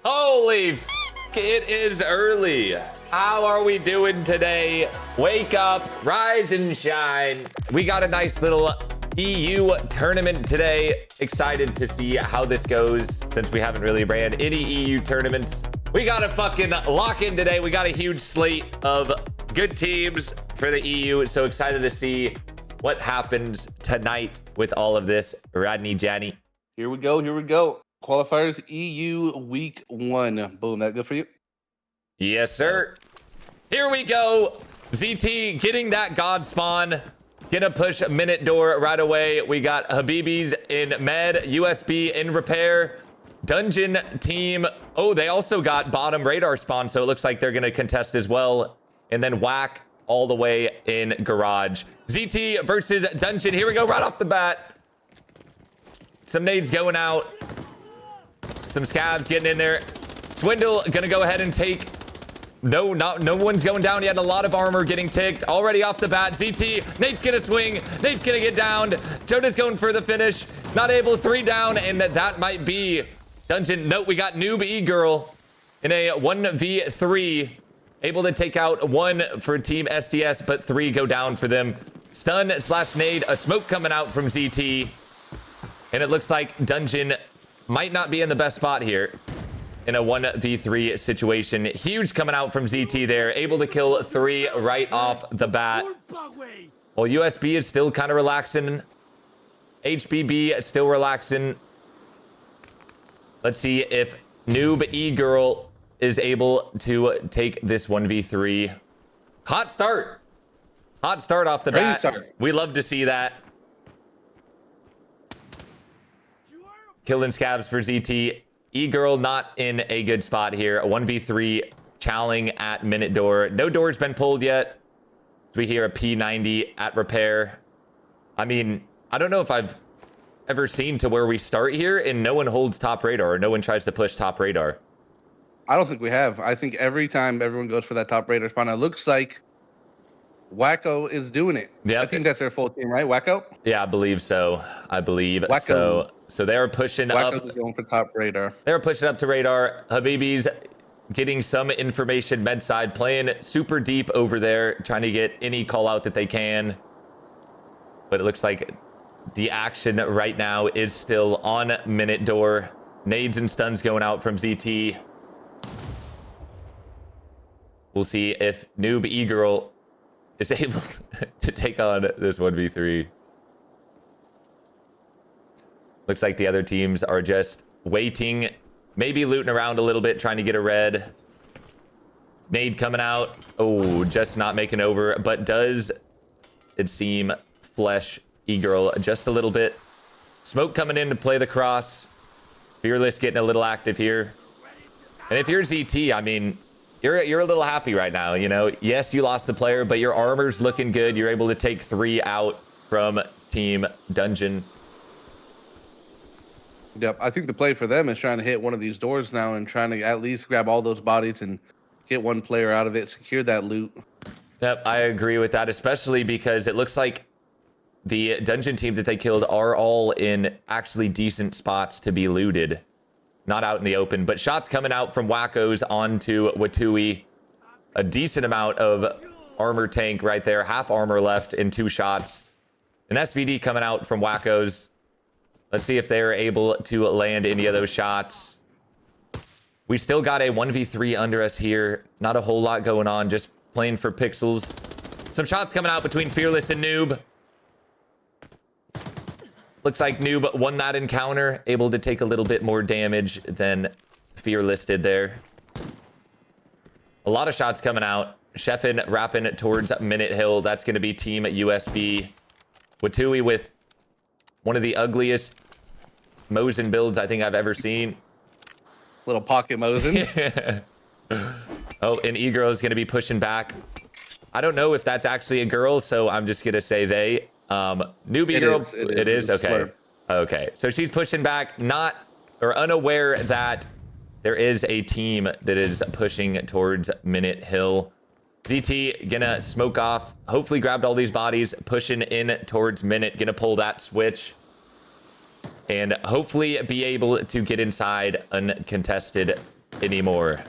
Holy f, it is early. How are we doing today? Wake up, rise and shine. We got a nice little EU tournament today. Excited to see how this goes since we haven't really ran any EU tournaments. We got to fucking lock in today. We got a huge slate of good teams for the EU. So excited to see what happens tonight with all of this. Rodney, Janny. Here we go. Here we go. Qualifiers EU week 1. Boom. That good for you? Yes, sir. Here we go. ZT getting that God spawn. Gonna push minute door right away. We got Habibis in med, USB in repair. Dungeon team. Oh, they also got bottom radar spawn, so it looks like they're gonna contest as well. And then whack all the way in garage. ZT versus Dungeon. Here we go right off the bat. Some nades going out. Some scabs getting in there. Swindle gonna go ahead and take. No one's going down yet. A lot of armor getting ticked already off the bat. ZT, Nate's gonna swing. Nate's gonna get downed. Jonas going for the finish. Not able, 3 down, and that might be Dungeon. Nope, we got Noob E-Girl in a 1v3. Able to take out 1 for Team SDS, but 3 go down for them. Stun / nade, a smoke coming out from ZT. And it looks like Dungeon might not be in the best spot here in a 1v3 situation. Huge coming out from ZT there. Able to kill 3 right off the bat. Well, USB is still kind of relaxing. HBB is still relaxing. Let's see if Noob E-Girl is able to take this 1v3. Hot start. Hot start off the bat. We love to see that. Killing scabs for ZT. E-Girl not in a good spot here. A 1v3 challenging at minute door. No door's been pulled yet. So we hear a P90 at repair. I mean, I don't know if I've ever seen to where we start here and no one holds top radar or no one tries to push top radar. I don't think we have. I think every time everyone goes for that top radar spawn, it looks like Wacko is doing it. Yeah, I think that's their full team, right? Wacko? Yeah, I believe so. I believe Wacko. So they're pushing Wacko's up. is going for top radar. They're pushing up to radar. Habibis getting some information bedside, playing super deep over there, trying to get any call out that they can. But it looks like the action right now is still on minute door. Nades and stuns going out from ZT. We'll see if Noob E-Girl is able to take on this 1v3. Looks like the other teams are just waiting, maybe looting around a little bit, trying to get a red. Nade coming out. Oh, just not making over, but does it seem flesh E-Girl just a little bit. Smoke coming in to play the cross. Fearless getting a little active here. And if you're ZT, I mean, you're a little happy right now, you know. Yes, you lost a player, but your armor's looking good. You're able to take 3 out from Team Dungeon. Yep, I think the play for them is trying to hit one of these doors now and trying to at least grab all those bodies and get one player out of it, secure that loot. Yep, I agree with that, especially because it looks like the Dungeon team that they killed are all in actually decent spots to be looted. Not out in the open, but shots coming out from Wackos onto Watui. A decent amount of armor tank right there. Half armor left in 2 shots. An SVD coming out from Wackos. Let's see if they're able to land any of those shots. We still got a 1v3 under us here. Not a whole lot going on, just playing for pixels. Some shots coming out between Fearless and Noob. Looks like Noob won that encounter, able to take a little bit more damage than Fearless did there. A lot of shots coming out. Sheffin wrapping towards Minute Hill. That's going to be Team USB. Watui with one of the ugliest Mosin builds I think I've ever seen. Little pocket Mosin. Oh, and E-Girl is going to be pushing back. I don't know if that's actually a girl, so I'm just going to say they. Newbie girl, it is okay. Slurp. Okay, so she's pushing back, not or unaware that there is a team that is pushing towards Minute Hill. ZT gonna smoke off, hopefully grabbed all these bodies, pushing in towards Minute, gonna pull that switch. and hopefully be able to get inside uncontested anymore.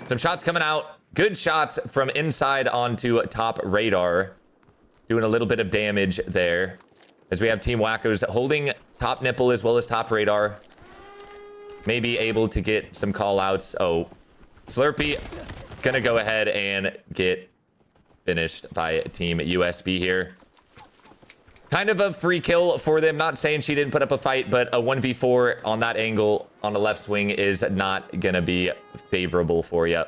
Some shots coming out. Good shots from inside onto top radar. Doing a little bit of damage there. As we have Team Wackos holding top nipple as well as top radar. Maybe able to get some call outs. Oh, Slurpee gonna go ahead and get finished by Team USB here. Kind of a free kill for them. Not saying she didn't put up a fight, but a 1v4 on that angle on the left swing is not gonna be favorable for you.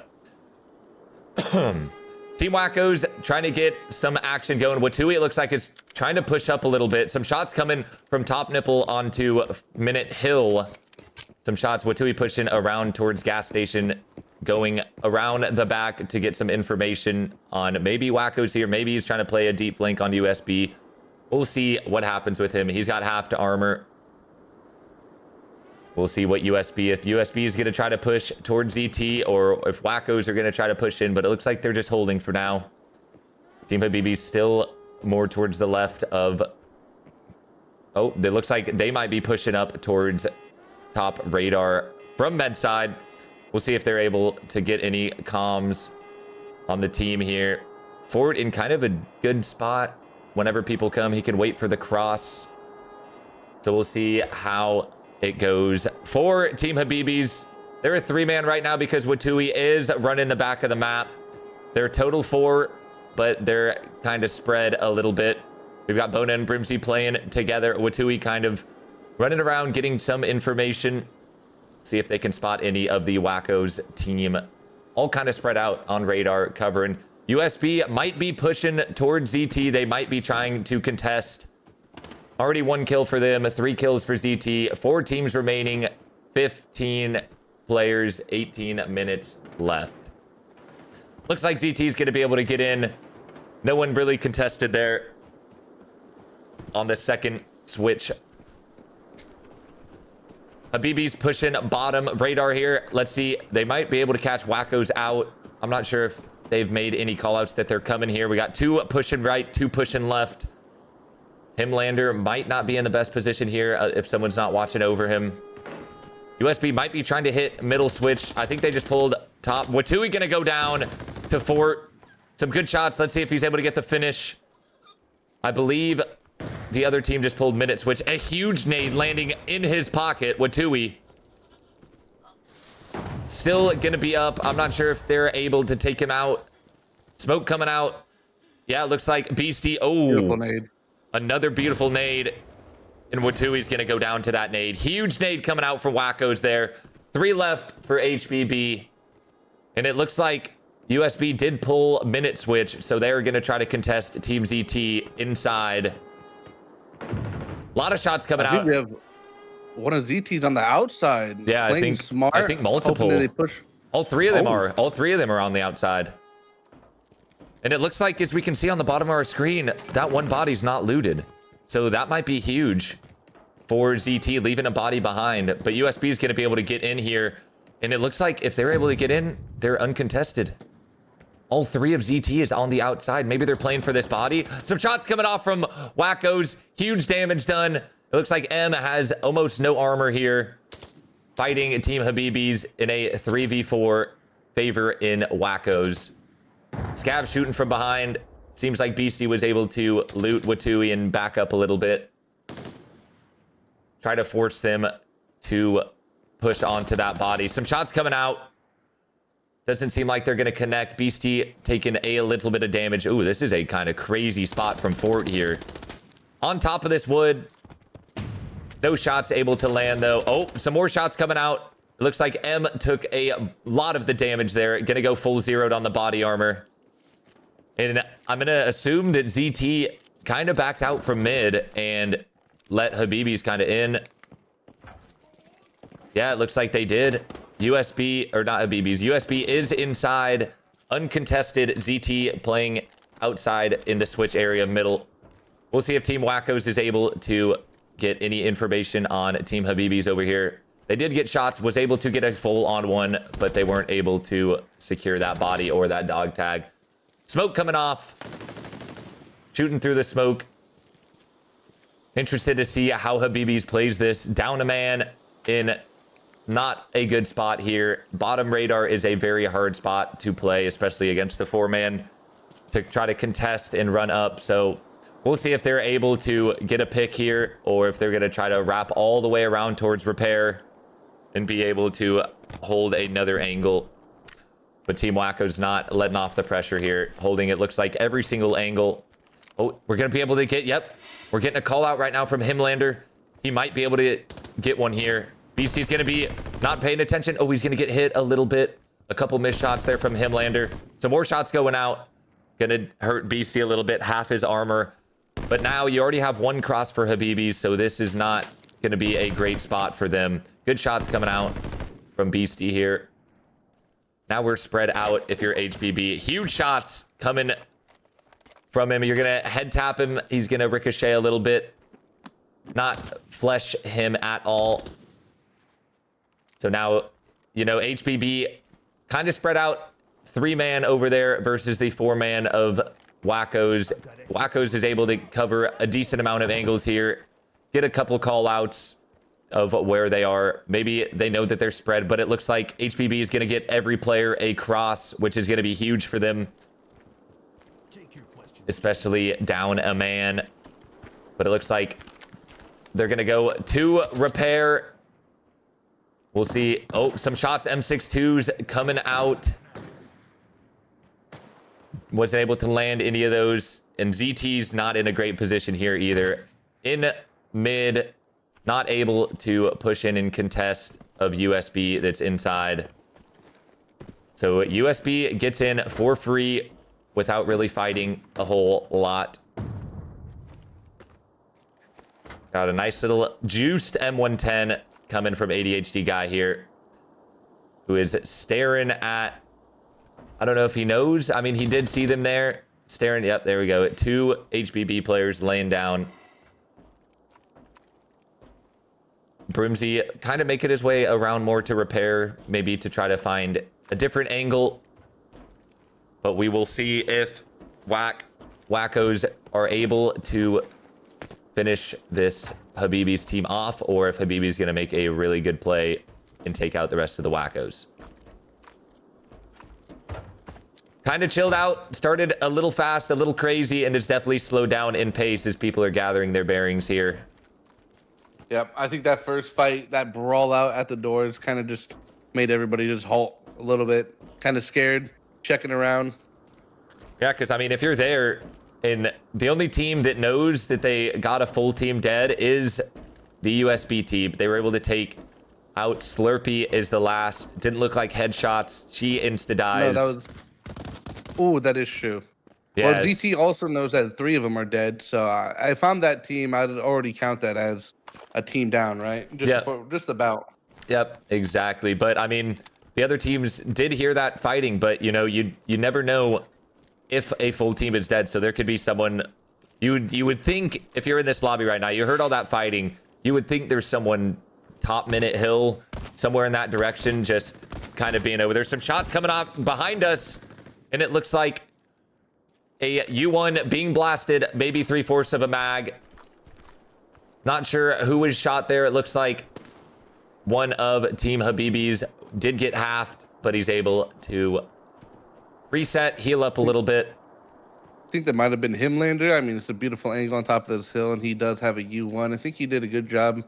Team Wackos trying to get some action going. Watui, it looks like, is trying to push up a little bit. Some shots coming from top nipple onto Minute Hill. Some shots. Watui pushing around towards gas station, going around the back to get some information on maybe Wackos here. Maybe he's trying to play a deep flank on USB. We'll see what happens with him. He's got half to armor. We'll see what USB, if USB is going to try to push towards ZT, or if Wackos are going to try to push in, but it looks like they're just holding for now. Team Habibi still more towards the left of... Oh, it looks like they might be pushing up towards top radar from med side. We'll see if they're able to get any comms on the team here. Forward in kind of a good spot. Whenever people come, he can wait for the cross. So we'll see how it goes for Team Habibis. They're a 3-man right now because Watui is running the back of the map. They're total 4, but they're kind of spread a little bit. We've got Bona and Brimsy playing together. Watui kind of running around, getting some information. See if they can spot any of the Wackos team. All kind of spread out on radar, covering. USB might be pushing towards ZT. They might be trying to contest. Already 1 kill for them, 3 kills for ZT. 4 teams remaining, 15 players, 18 minutes left. Looks like ZT is going to be able to get in. No one really contested there on the second switch. Habibi's pushing bottom radar here. Let's see. They might be able to catch Wackos out. I'm not sure if they've made any callouts that they're coming here. We got 2 pushing right, 2 pushing left. Himlander might not be in the best position here if someone's not watching over him. USB might be trying to hit middle switch. I think they just pulled top. Watui gonna go down to Fort. Some good shots. Let's see if he's able to get the finish. I believe the other team just pulled minute switch. A huge nade landing in his pocket. Watui still gonna be up. I'm not sure if they're able to take him out. Smoke coming out. Yeah, it looks like Beastie. Oh, beautiful nade. Another beautiful nade. And Watui's going to go down to that nade. Huge nade coming out for Wackos there. 3 left for HBB. And it looks like USB did pull minute switch. So they're going to try to contest Team ZT inside. A lot of shots coming out. We have one of ZT's on the outside. Yeah, I think smart. I think multiple. They push. All 3 of them are. All 3 of them are on the outside. And it looks like, as we can see on the bottom of our screen, that one body's not looted. So that might be huge for ZT, leaving a body behind. But USB is going to be able to get in here. And it looks like if they're able to get in, they're uncontested. All 3 of ZT is on the outside. Maybe they're playing for this body. Some shots coming off from Wackos. Huge damage done. It looks like M has almost no armor here. Fighting Team Habibis in a 3v4 favor in Wackos. Scab shooting from behind. Seems like BC was able to loot Watui and back up a little bit. Try to force them to push onto that body. Some shots coming out. Doesn't seem like they're going to connect. Beastie taking a little bit of damage. Ooh, this is a kind of crazy spot from Fort here. On top of this wood. No shots able to land, though. Oh, some more shots coming out. It looks like M took a lot of the damage there. Gonna go full zeroed on the body armor. And I'm gonna assume that ZT kind of backed out from mid and let Habibis kind of in. Yeah, it looks like they did. USB, or not Habibis, USB is inside. Uncontested. ZT playing outside in the switch area middle. We'll see if Team Wackos is able to get any information on Team Habibis over here. They did get shots, was able to get a full on one, but they weren't able to secure that body or that dog tag. Smoke coming off. Shooting through the smoke. Interested to see how Habibis plays this. Down a man in not a good spot here. Bottom radar is a very hard spot to play, especially against the 4-man, to try to contest and run up. So we'll see if they're able to get a pick here, or if they're going to try to wrap all the way around towards repair and be able to hold another angle. But Team Wacko's not letting off the pressure here, holding it looks like every single angle. Oh, we're going to be able to get, yep, we're getting a call out right now from Himlander. He might be able to get one here. BC's going to be not paying attention. Oh, he's going to get hit a little bit. A couple missed shots there from Himlander. Some more shots going out. Going to hurt BC a little bit, half his armor. But now you already have one cross for Habibis, so this is not going to be a great spot for them. Good shots coming out from Beastie here. Now we're spread out if you're HBB. Huge shots coming from him. You're going to head tap him. He's going to ricochet a little bit. Not flesh him at all. So now, you know, HBB kind of spread out. 3-man over there versus the 4-man of Wackos. Wackos is able to cover a decent amount of angles here. Get a couple call outs of where they are. Maybe they know that they're spread, but it looks like HBB is going to get every player a cross, which is going to be huge for them. Especially down a man. But it looks like they're going to go to repair. We'll see. Oh, some shots. M62s coming out. Wasn't able to land any of those. And ZT's not in a great position here either. In mid, not able to push in and contest of USB that's inside. So USB gets in for free without really fighting a whole lot. Got a nice little juiced M110 coming from ADHD guy here, who is staring at, I don't know if he knows. I mean, he did see them there. Staring. Yep, there we go. 2 HBB players laying down. Brimsy kind of making his way around more to repair, maybe to try to find a different angle. But we will see if Wackos are able to finish this Habibis team off, or if Habibis going to make a really good play and take out the rest of the Wackos. Kind of chilled out, started a little fast, a little crazy, and it's definitely slowed down in pace as people are gathering their bearings here. Yep, I think that first fight, that brawl out at the doors, kind of just made everybody just halt a little bit, kind of scared, checking around. Yeah, because, I mean, if you're there, and the only team that knows that they got a full team dead is the USB team. They were able to take out Slurpee is the last. Didn't look like headshots. She insta-dies. No, that was... Oh, that is true. Yes. Well, ZT also knows that 3 of them are dead, so I found that team. I'd already count that as a team down, right? Just about. Yep, exactly. But I mean, the other teams did hear that fighting, but you know, you never know if a full team is dead. So there could be someone. You would think if you're in this lobby right now, you heard all that fighting. You would think there's someone top minute hill somewhere in that direction, just kind of being over. There's some shots coming off behind us. And it looks like a U1 being blasted, maybe 3/4 of a mag. Not sure who was shot there. It looks like one of Team Habibis did get halved, but he's able to reset, heal up a little bit. I think that might have been Himlander. I mean, it's a beautiful angle on top of this hill, and he does have a U1. I think he did a good job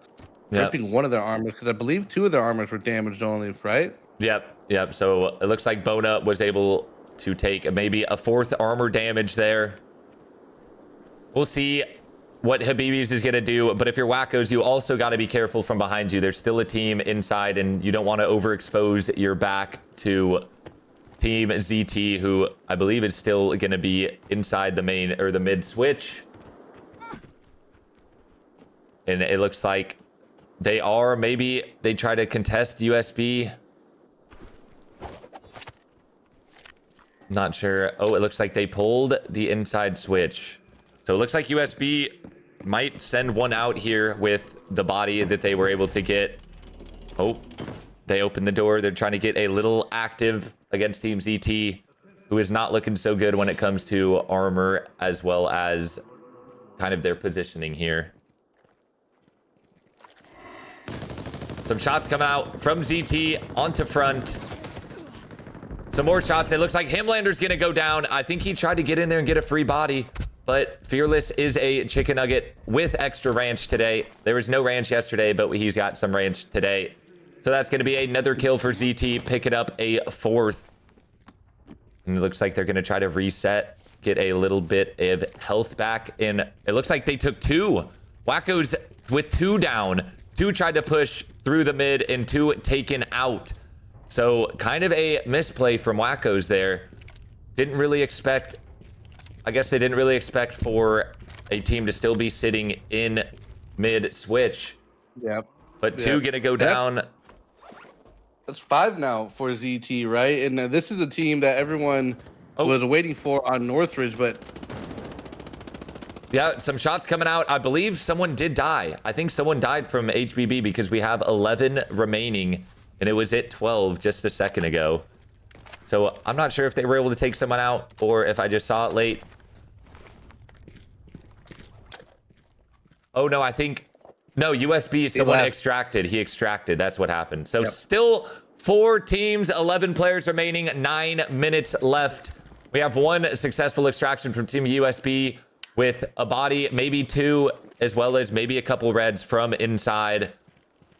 ripping one of their armors, because I believe 2 of their armors were damaged only, right? Yep. So it looks like Bona was able to take maybe a 4th armor damage there. We'll see what Habibis is going to do, but if you're Wackos, you also got to be careful from behind you. There's still a team inside, and you don't want to overexpose your back to Team ZT, who I believe is still going to be inside the main or the mid switch. And it looks like they are, maybe they try to contest USB. Not sure. Oh, it looks like they pulled the inside switch. So it looks like USB might send one out here with the body that they were able to get. Oh, they opened the door. They're trying to get a little active against Team ZT, who is not looking so good when it comes to armor as well as kind of their positioning here. Some shots coming out from ZT onto front. Some more shots. It looks like Himlander's gonna go down. I think he tried to get in there and get a free body, but Fearless is a chicken nugget with extra ranch today. There was no ranch yesterday, but he's got some ranch today. So that's gonna be another kill for ZT, picking up a 4th. And it looks like they're gonna try to reset, get a little bit of health back. And it looks like they took 2. Wacko's with 2 down. 2 tried to push through the mid and 2 taken out. So kind of a misplay from Wacko's there. Didn't really expect, I guess they didn't really expect for a team to still be sitting in mid switch. Yep. But 2 gonna go down. That's 5 now for ZT, right? And this is a team that everyone was waiting for on Northridge, but yeah, some shots coming out. I believe someone did die. I think someone died from HBB because we have 11 remaining. And it was at 12 just a second ago. So I'm not sure if they were able to take someone out or if I just saw it late. Oh, no, I think... No, USB, someone extracted. He extracted. That's what happened. So still 4 teams, 11 players remaining, 9 minutes left. We have 1 successful extraction from Team USB with a body, maybe 2, as well as maybe a couple reds from inside.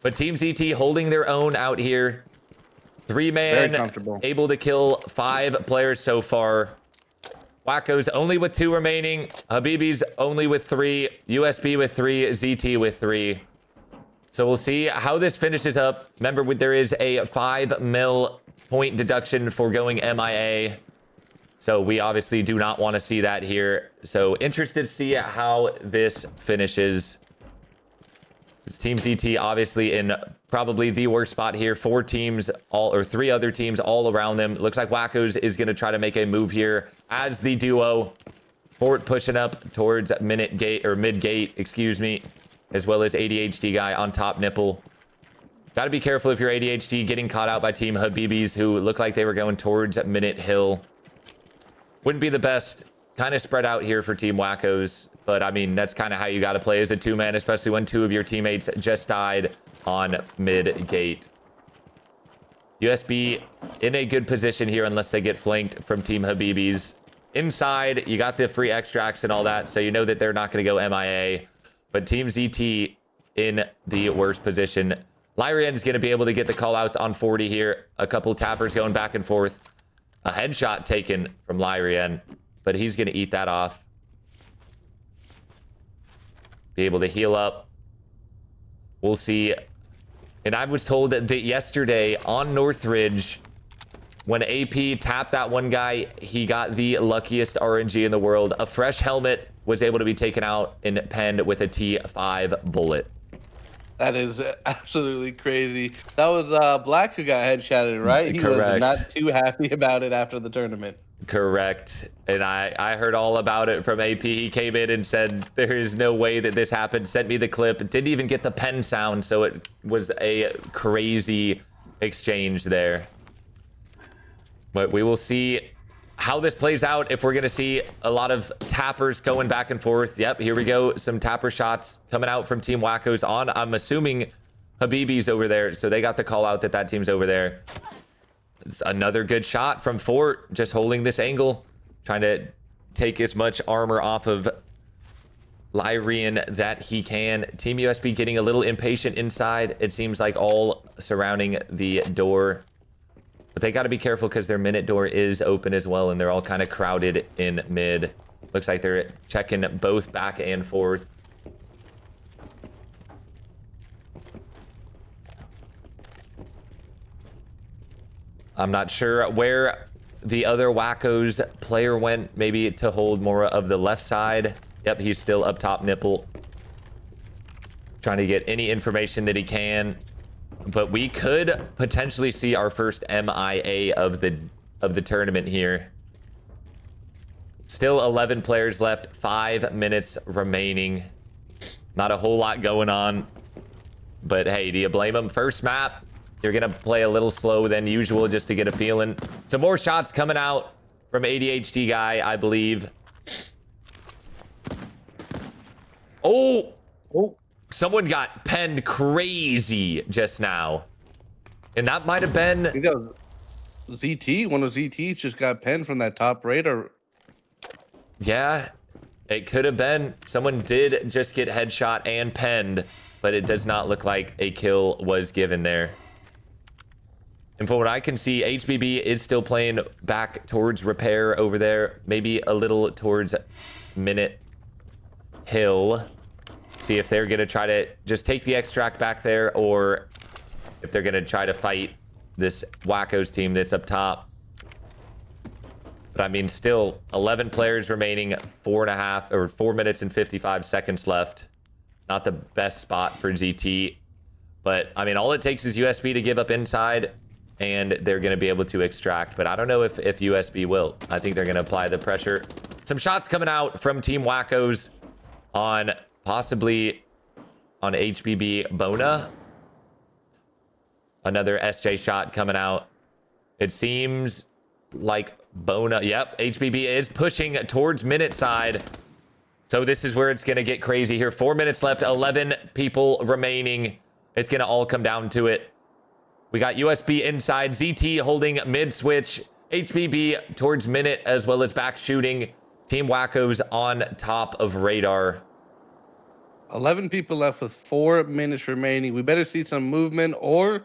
But Team ZT holding their own out here. 3-man, able to kill 5 players so far. Wacko's only with 2 remaining. Habibi's only with 3. USB with 3. ZT with 3. So we'll see how this finishes up. Remember, there is a 5 mil point deduction for going MIA. So we obviously do not want to see that here. So interested to see how this finishes. It's Team ZT obviously in probably the worst spot here. 4 teams, 3 other teams all around them. Looks like Wacko's is going to try to make a move here as the duo. Fort pushing up towards mid gate, excuse me, as well as ADHD guy on top nipple. Got to be careful if you're ADHD getting caught out by Team Habibis, who looked like they were going towards Minute Hill. Wouldn't be the best. Kind of spread out here for Team Wacko's. But, I mean, that's kind of how you got to play as a 2-man, especially when 2 of your teammates just died on mid-gate. USB in a good position here unless they get flanked from Team Habibis. Inside, you got the free extracts and all that, so you know that they're not going to go MIA. But Team ZT in the worst position. Lyrian's going to be able to get the callouts on 40 here. A couple tappers going back and forth. A headshot taken from Lyrian, but he's going to eat that off. Be able to heal up. We'll see. And I was told that yesterday on Northridge, when AP tapped that one guy, he got the luckiest RNG in the world. A fresh helmet was able to be taken out and penned with a T5 bullet. That is absolutely crazy. That was Black who got headshotted, right? He Correct. was not too happy about it after the tournament. Correct. And I heard all about it from AP. He came in and said, there is no way that this happened. Sent me the clip. Didn't even get the pen sound, so it was a crazy exchange there. But we will see how this plays out, if we're going to see a lot of tappers going back and forth. Yep, here we go. Some tapper shots coming out from Team Wacko's on. I'm assuming Habibi's over there, so they got the call out that that team's over there. It's another good shot from Fort, just holding this angle, trying to take as much armor off of Lyrian that he can. Team USB getting a little impatient inside. It seems like all surrounding the door. But they got to be careful because their minute door is open as well, and they're all kind of crowded in mid. Looks like they're checking both back and forth. I'm not sure where the other Wacko's player went, maybe to hold more of the left side. Yep, he's still up top nipple. Trying to get any information that he can. But we could potentially see our first MIA of the tournament here. Still 11 players left, 5 minutes remaining. Not a whole lot going on. But hey, do you blame them? First map, you're gonna play a little slow than usual just to get a feeling. Some more shots coming out from ADHD guy, I believe. Oh! someone got penned crazy just now. And that might have been... I think that was ZT. One of ZT's just got penned from that top radar. Yeah, it could have been. Someone did just get headshot and penned, but it does not look like a kill was given there. And from what I can see, HBB is still playing back towards repair over there. Maybe a little towards Minute Hill. See if they're going to try to just take the extract back there, or if they're going to try to fight this Wackos team that's up top. But I mean, still 11 players remaining, 4 minutes and 55 seconds left. Not the best spot for GT. But I mean, all it takes is USB to give up inside, and they're going to be able to extract. But I don't know if USB will. I think they're going to apply the pressure. Some shots coming out from Team Wackos on possibly on HBB Bona. Another SJ shot coming out. It seems like Bona. Yep, HBB is pushing towards Minute side. So this is where it's going to get crazy here. 4 minutes left, 11 people remaining. It's going to all come down to it. We got USB inside, ZT holding mid switch, HBB towards Minute, as well as back shooting. Team Wackos on top of radar. 11 people left with 4 minutes remaining. We better see some movement, or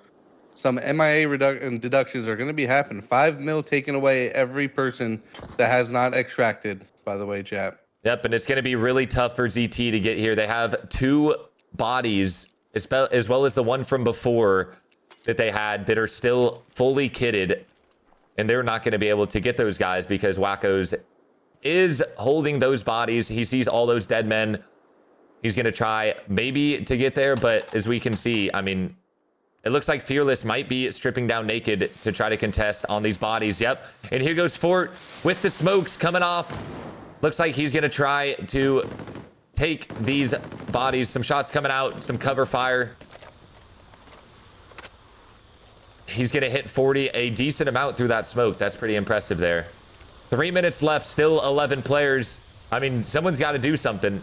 some MIA deductions are going to be happening. 5 mil taken away every person that has not extracted, by the way, chat. Yep, and it's going to be really tough for ZT to get here. They have 2 bodies, as well as the one from before that they had, that are still fully kitted, and they're not going to be able to get those guys because Wackos is holding those bodies. He sees all those dead men. He's going to try maybe to get there, but as we can see, I mean, it looks like Fearless might be stripping down naked to try to contest on these bodies. Yep, and here goes Fort with the smokes coming off. Looks like he's going to try to take these bodies. Some shots coming out, some cover fire. He's going to hit 40, a decent amount through that smoke. That's pretty impressive there. 3 minutes left, still 11 players. I mean, someone's got to do something.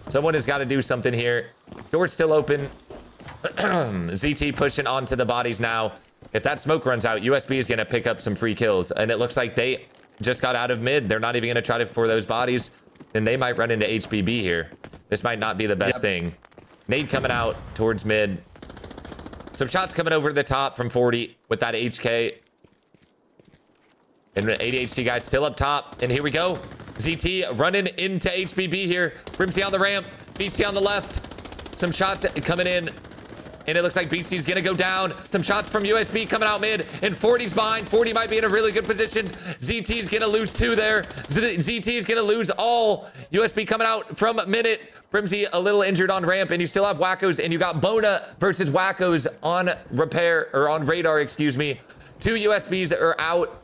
Someone has got to do something here. Door's still open. ZT pushing onto the bodies now. If that smoke runs out, USB is going to pick up some free kills. And it looks like they just got out of mid. They're not even going to try to for those bodies. And they might run into HBB here. This might not be the best thing. Nade coming out towards mid. Some shots coming over the top from 40 with that HK. And the ADHD guy still up top. And here we go. ZT running into HBB here. Brimsy on the ramp. BC on the left. Some shots coming in. And it looks like BC's going to go down. Some shots from USB coming out mid. And 40's behind. 40 might be in a really good position. ZT's going to lose 2 there. ZT's going to lose all. USB coming out from Minute. Brimsy a little injured on ramp. And you still have Wackos. And you got Bona versus Wackos on repair, or on radar, excuse me. 2 USBs are out.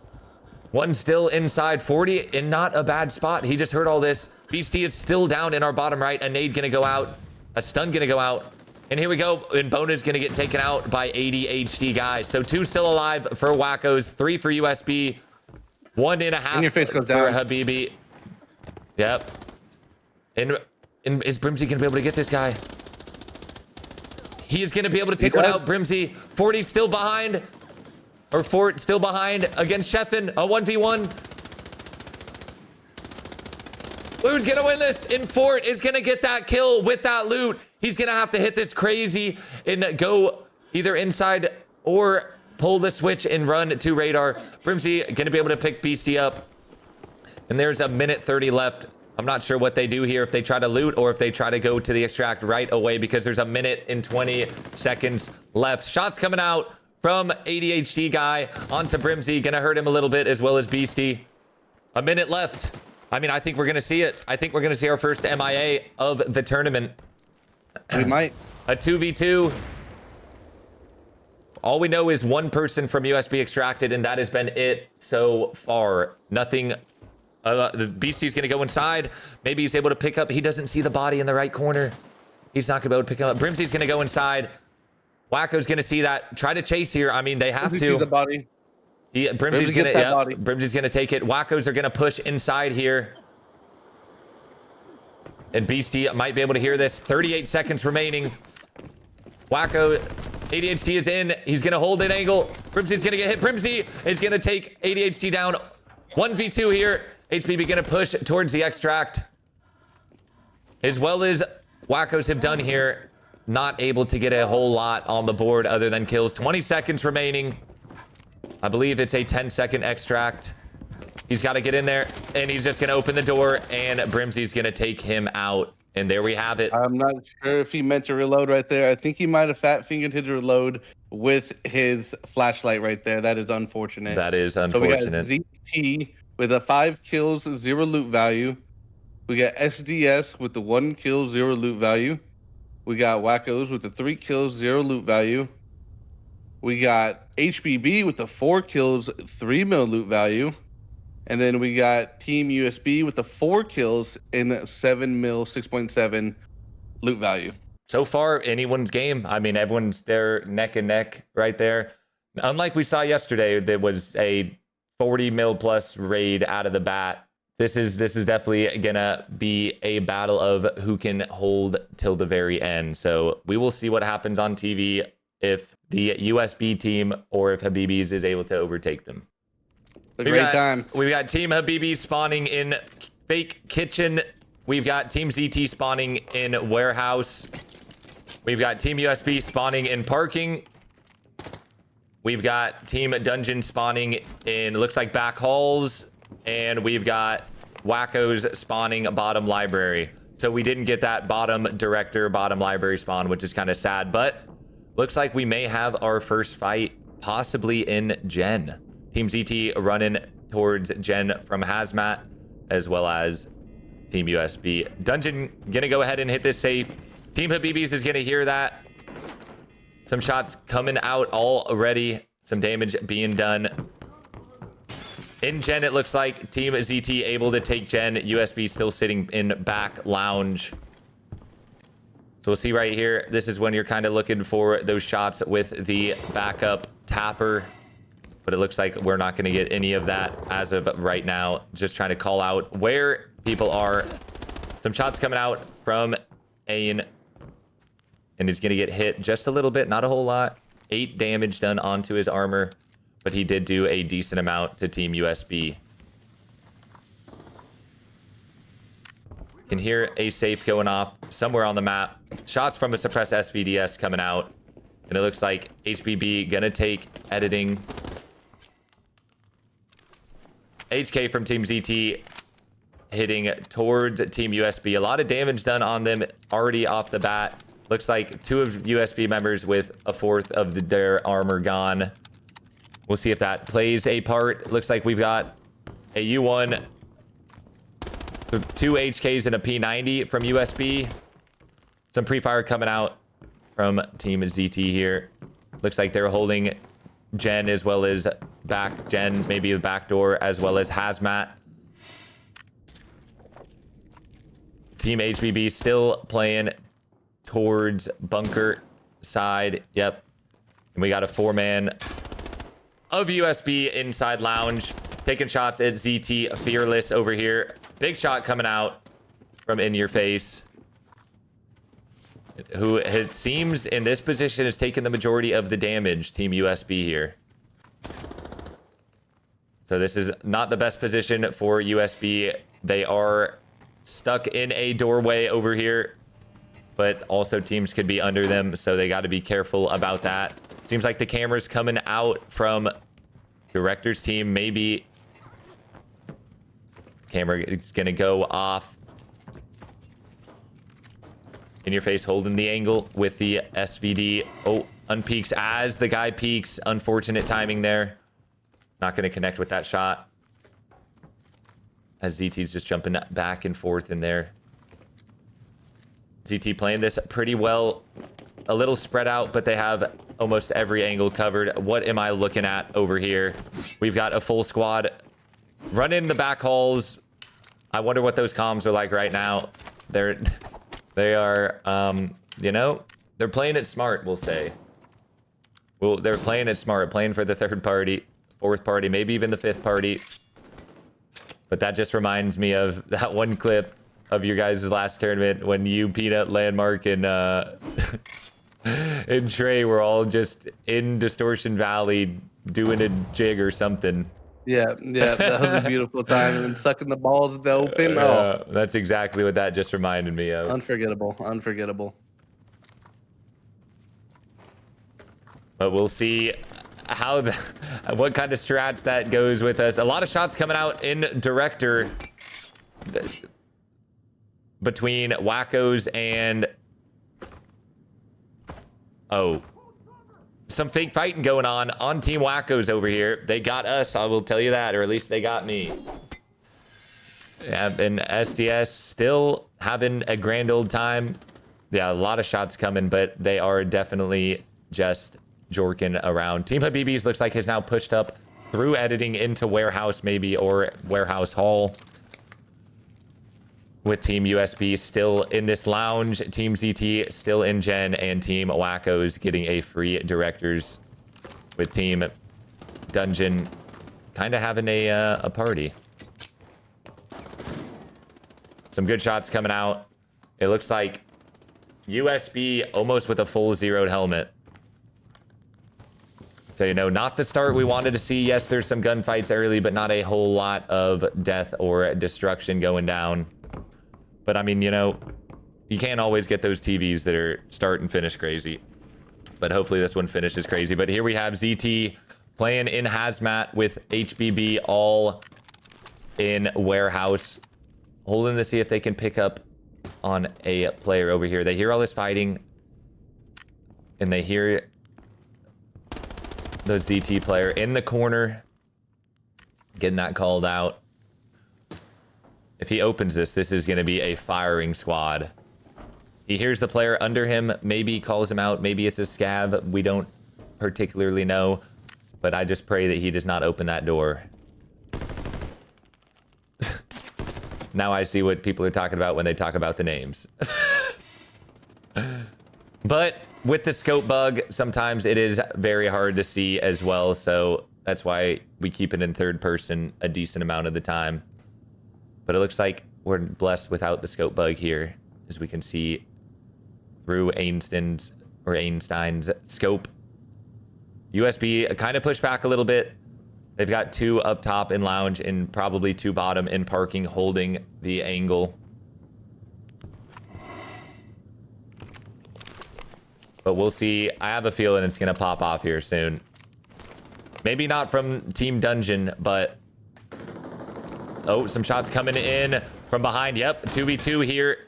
One still inside. 40 in not a bad spot. He just heard all this. Beastie is still down in our bottom right. A nade going to go out. A stun going to go out. And here we go. And Bona's going to get taken out by ADHD guys. So 2 still alive for Wackos. 3 for USB. 1.5 your face goes for down. Habibi. Yep. And is Brimsy going to be able to get this guy? He is going to be able to take one out. Brimsy. 40 still behind. Or Fort still behind against Sheffin. A 1v1. Who's going to win this? And Fort is going to get that kill with that loot. He's going to have to hit this crazy and go either inside or pull the switch and run to radar. Brimsy going to be able to pick Beastie up. And there's a minute 30 left. I'm not sure what they do here, if they try to loot or if they try to go to the extract right away, because there's a minute and 20 seconds left. Shots coming out from ADHD guy onto Brimsy. Going to hurt him a little bit, as well as Beastie. A minute left. I mean, I think we're going to see it. I think we're going to see our first MIA of the tournament. We might. A 2v2. All we know is one person from USB extracted, and that has been it so far. Nothing. The BC's going to go inside. Maybe he's able to pick up. He doesn't see the body in the right corner. He's not going to be able to pick him up. Brimsy's going to go inside. Wacko's going to see that. Try to chase here. I mean, they have to. Sees the body. Brimsy's going to, Brimsy's going to take it. Wackos are going to push inside here. And Beastie might be able to hear this. 38 seconds remaining. Wacko, ADHD is in. He's going to hold an angle. Primsy's going to get hit. Primsy is going to take ADHD down. 1v2 here. HBB going to push towards the extract. As well as Wackos have done here. Not able to get a whole lot on the board other than kills. 20 seconds remaining. I believe it's a 10-second extract. He's got to get in there, and he's just going to open the door, and Brimsy's going to take him out. And there we have it. I'm not sure if he meant to reload right there. I think he might have fat-fingered his reload with his flashlight right there. That is unfortunate. That is So unfortunate. we got ZT with a 5 kills, 0 loot value. We got SDS with the 1 kill, 0 loot value. We got Wackos with the 3 kills, 0 loot value. We got HBB with the 4 kills, 3 mil loot value. And then we got Team USB with the 4 kills in 7 mil, 6.7 loot value. So far, anyone's game. I mean, everyone's there neck and neck right there. Unlike we saw yesterday, there was a 40 mil plus raid out of the bat. This is definitely gonna be a battle of who can hold till the very end. So we will see what happens on TV if the USB team or if Habibis is able to overtake them. A great time. We've got Team Habibi spawning in fake kitchen. We've got Team ZT spawning in warehouse. We've got Team USB spawning in parking. We've got Team Dungeon spawning in, looks like, back halls. And we've got Wackos spawning bottom library. So we didn't get that bottom director, bottom library spawn, which is kind of sad. But looks like we may have our first fight possibly in Gen. Team ZT running towards Gen from Hazmat, as well as Team USB. Dungeon gonna go ahead and hit this safe. Team Habibis is gonna hear that. Some shots coming out already. Some damage being done. In Gen, it looks like Team ZT able to take Gen. USB still sitting in back lounge. So we'll see right here. This is when you're kind of looking for those shots with the backup tapper. But it looks like we're not going to get any of that as of right now. Just trying to call out where people are. Some shots coming out from Ain. And he's going to get hit just a little bit, not a whole lot. 8 damage done onto his armor. But he did do a decent amount to Team USB. Can hear a safe going off somewhere on the map. Shots from a suppressed SVDS coming out. And it looks like HBB going to take editing. HK from Team ZT hitting towards Team USB. A lot of damage done on them already off the bat. Looks like 2 of USB members with a 4th of their armor gone. We'll see if that plays a part. Looks like we've got a U1, 2 HKs and a P90 from USB. Some pre-fire coming out from Team ZT here. Looks like they're holding Gen as well as back Gen, maybe the back door, as well as Hazmat. Team HBB still playing towards bunker side. Yep. And we got a 4-man of USB inside lounge. Taking shots at ZT Fearless over here. Big shot coming out from in your face. Who it seems in this position has taken the majority of the damage. Team USB here. So this is not the best position for USB. They are stuck in a doorway over here, but also teams could be under them, so they got to be careful about that. Seems like the camera's coming out from director's team. Maybe camera is gonna go off. In your face, holding the angle with the SVD. Oh, unpeaks as the guy peaks. Unfortunate timing there. Not going to connect with that shot. As ZT's just jumping back and forth in there. ZT playing this pretty well. A little spread out, but they have almost every angle covered. What am I looking at over here? We've got a full squad running the back halls. I wonder what those comms are like right now. They are, you know, they're playing it smart, we'll say. Well, they're playing it smart, playing for the 3rd party, 4th party, maybe even the 5th party. But that just reminds me of that one clip of your guys' last tournament when you, Peanut, Landmark, and and Trey were all just in Distortion Valley doing a jig or something. Yeah, that was a beautiful time. And then sucking the balls in the open. Oh, That's exactly what that just reminded me of. unforgettable. But we'll see how what kind of strats that goes with us. A lot of shots coming out in Director between Wackos and some fake fighting going on Team Wackos over here. They got us, I will tell you that, or at least they got me. Yeah, and SDS still having a grand old time. Yeah, a lot of shots coming, but they are definitely just jorking around. Team Habibis looks like has now pushed up through editing into Warehouse maybe, or Warehouse Hall. With Team USB still in this lounge, Team ZT still in Gen, and Team Wackos getting a free Directors, with Team Dungeon kind of having a party. Some good shots coming out. It looks like USB almost with a full zeroed helmet. So, you know, not the start we wanted to see. Yes, there's some gunfights early, but not a whole lot of death or destruction going down. But, I mean, you know, you can't always get those TVs that are start and finish crazy. But hopefully this one finishes crazy. But here we have ZT playing in Hazmat with HBB all in Warehouse. Holding to see if they can pick up on a player over here. They hear all this fighting. And they hear the ZT player in the corner. Getting that called out. If he opens this is going to be a firing squad. He hears the player under him. Maybe calls him out. Maybe it's a scav. We don't particularly know. But I just pray that he does not open that door. Now I see what people are talking about when they talk about the names. But with the scope bug, sometimes it is very hard to see as well. So that's why we keep it in third person a decent amount of the time. But it looks like we're blessed without the scope bug here, as we can see through Einstein's scope. USB kind of pushed back a little bit. They've got two up top in lounge and probably two bottom in parking, holding the angle. But we'll see. I have a feeling it's going to pop off here soon. Maybe not from Team Dungeon, but... Oh, some shots coming in from behind. Yep, 2v2 here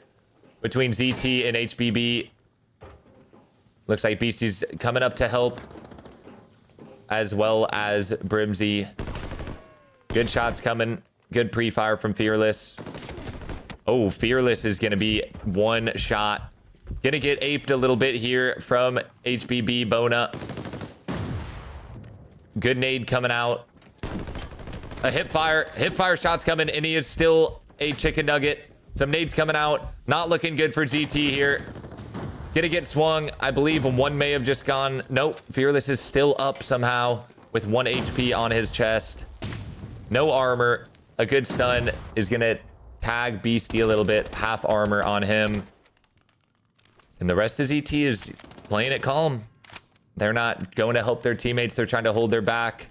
between ZT and HBB. Looks like Beastie's coming up to help, as well as Brimsy. Good shots coming. Good pre-fire from Fearless. Oh, Fearless is going to be one shot. Going to get aped a little bit here from HBB Bona. Good nade coming out. A hip fire shots coming, and he is still a chicken nugget. Some nades coming out. Not looking good for ZT here. Gonna get swung. I believe one may have just gone. Nope. Fearless is still up somehow with 1 HP on his chest. No armor. A good stun is gonna tag Beastie a little bit. Half armor on him. And the rest of ZT is playing it calm. They're not going to help their teammates. They're trying to hold their back.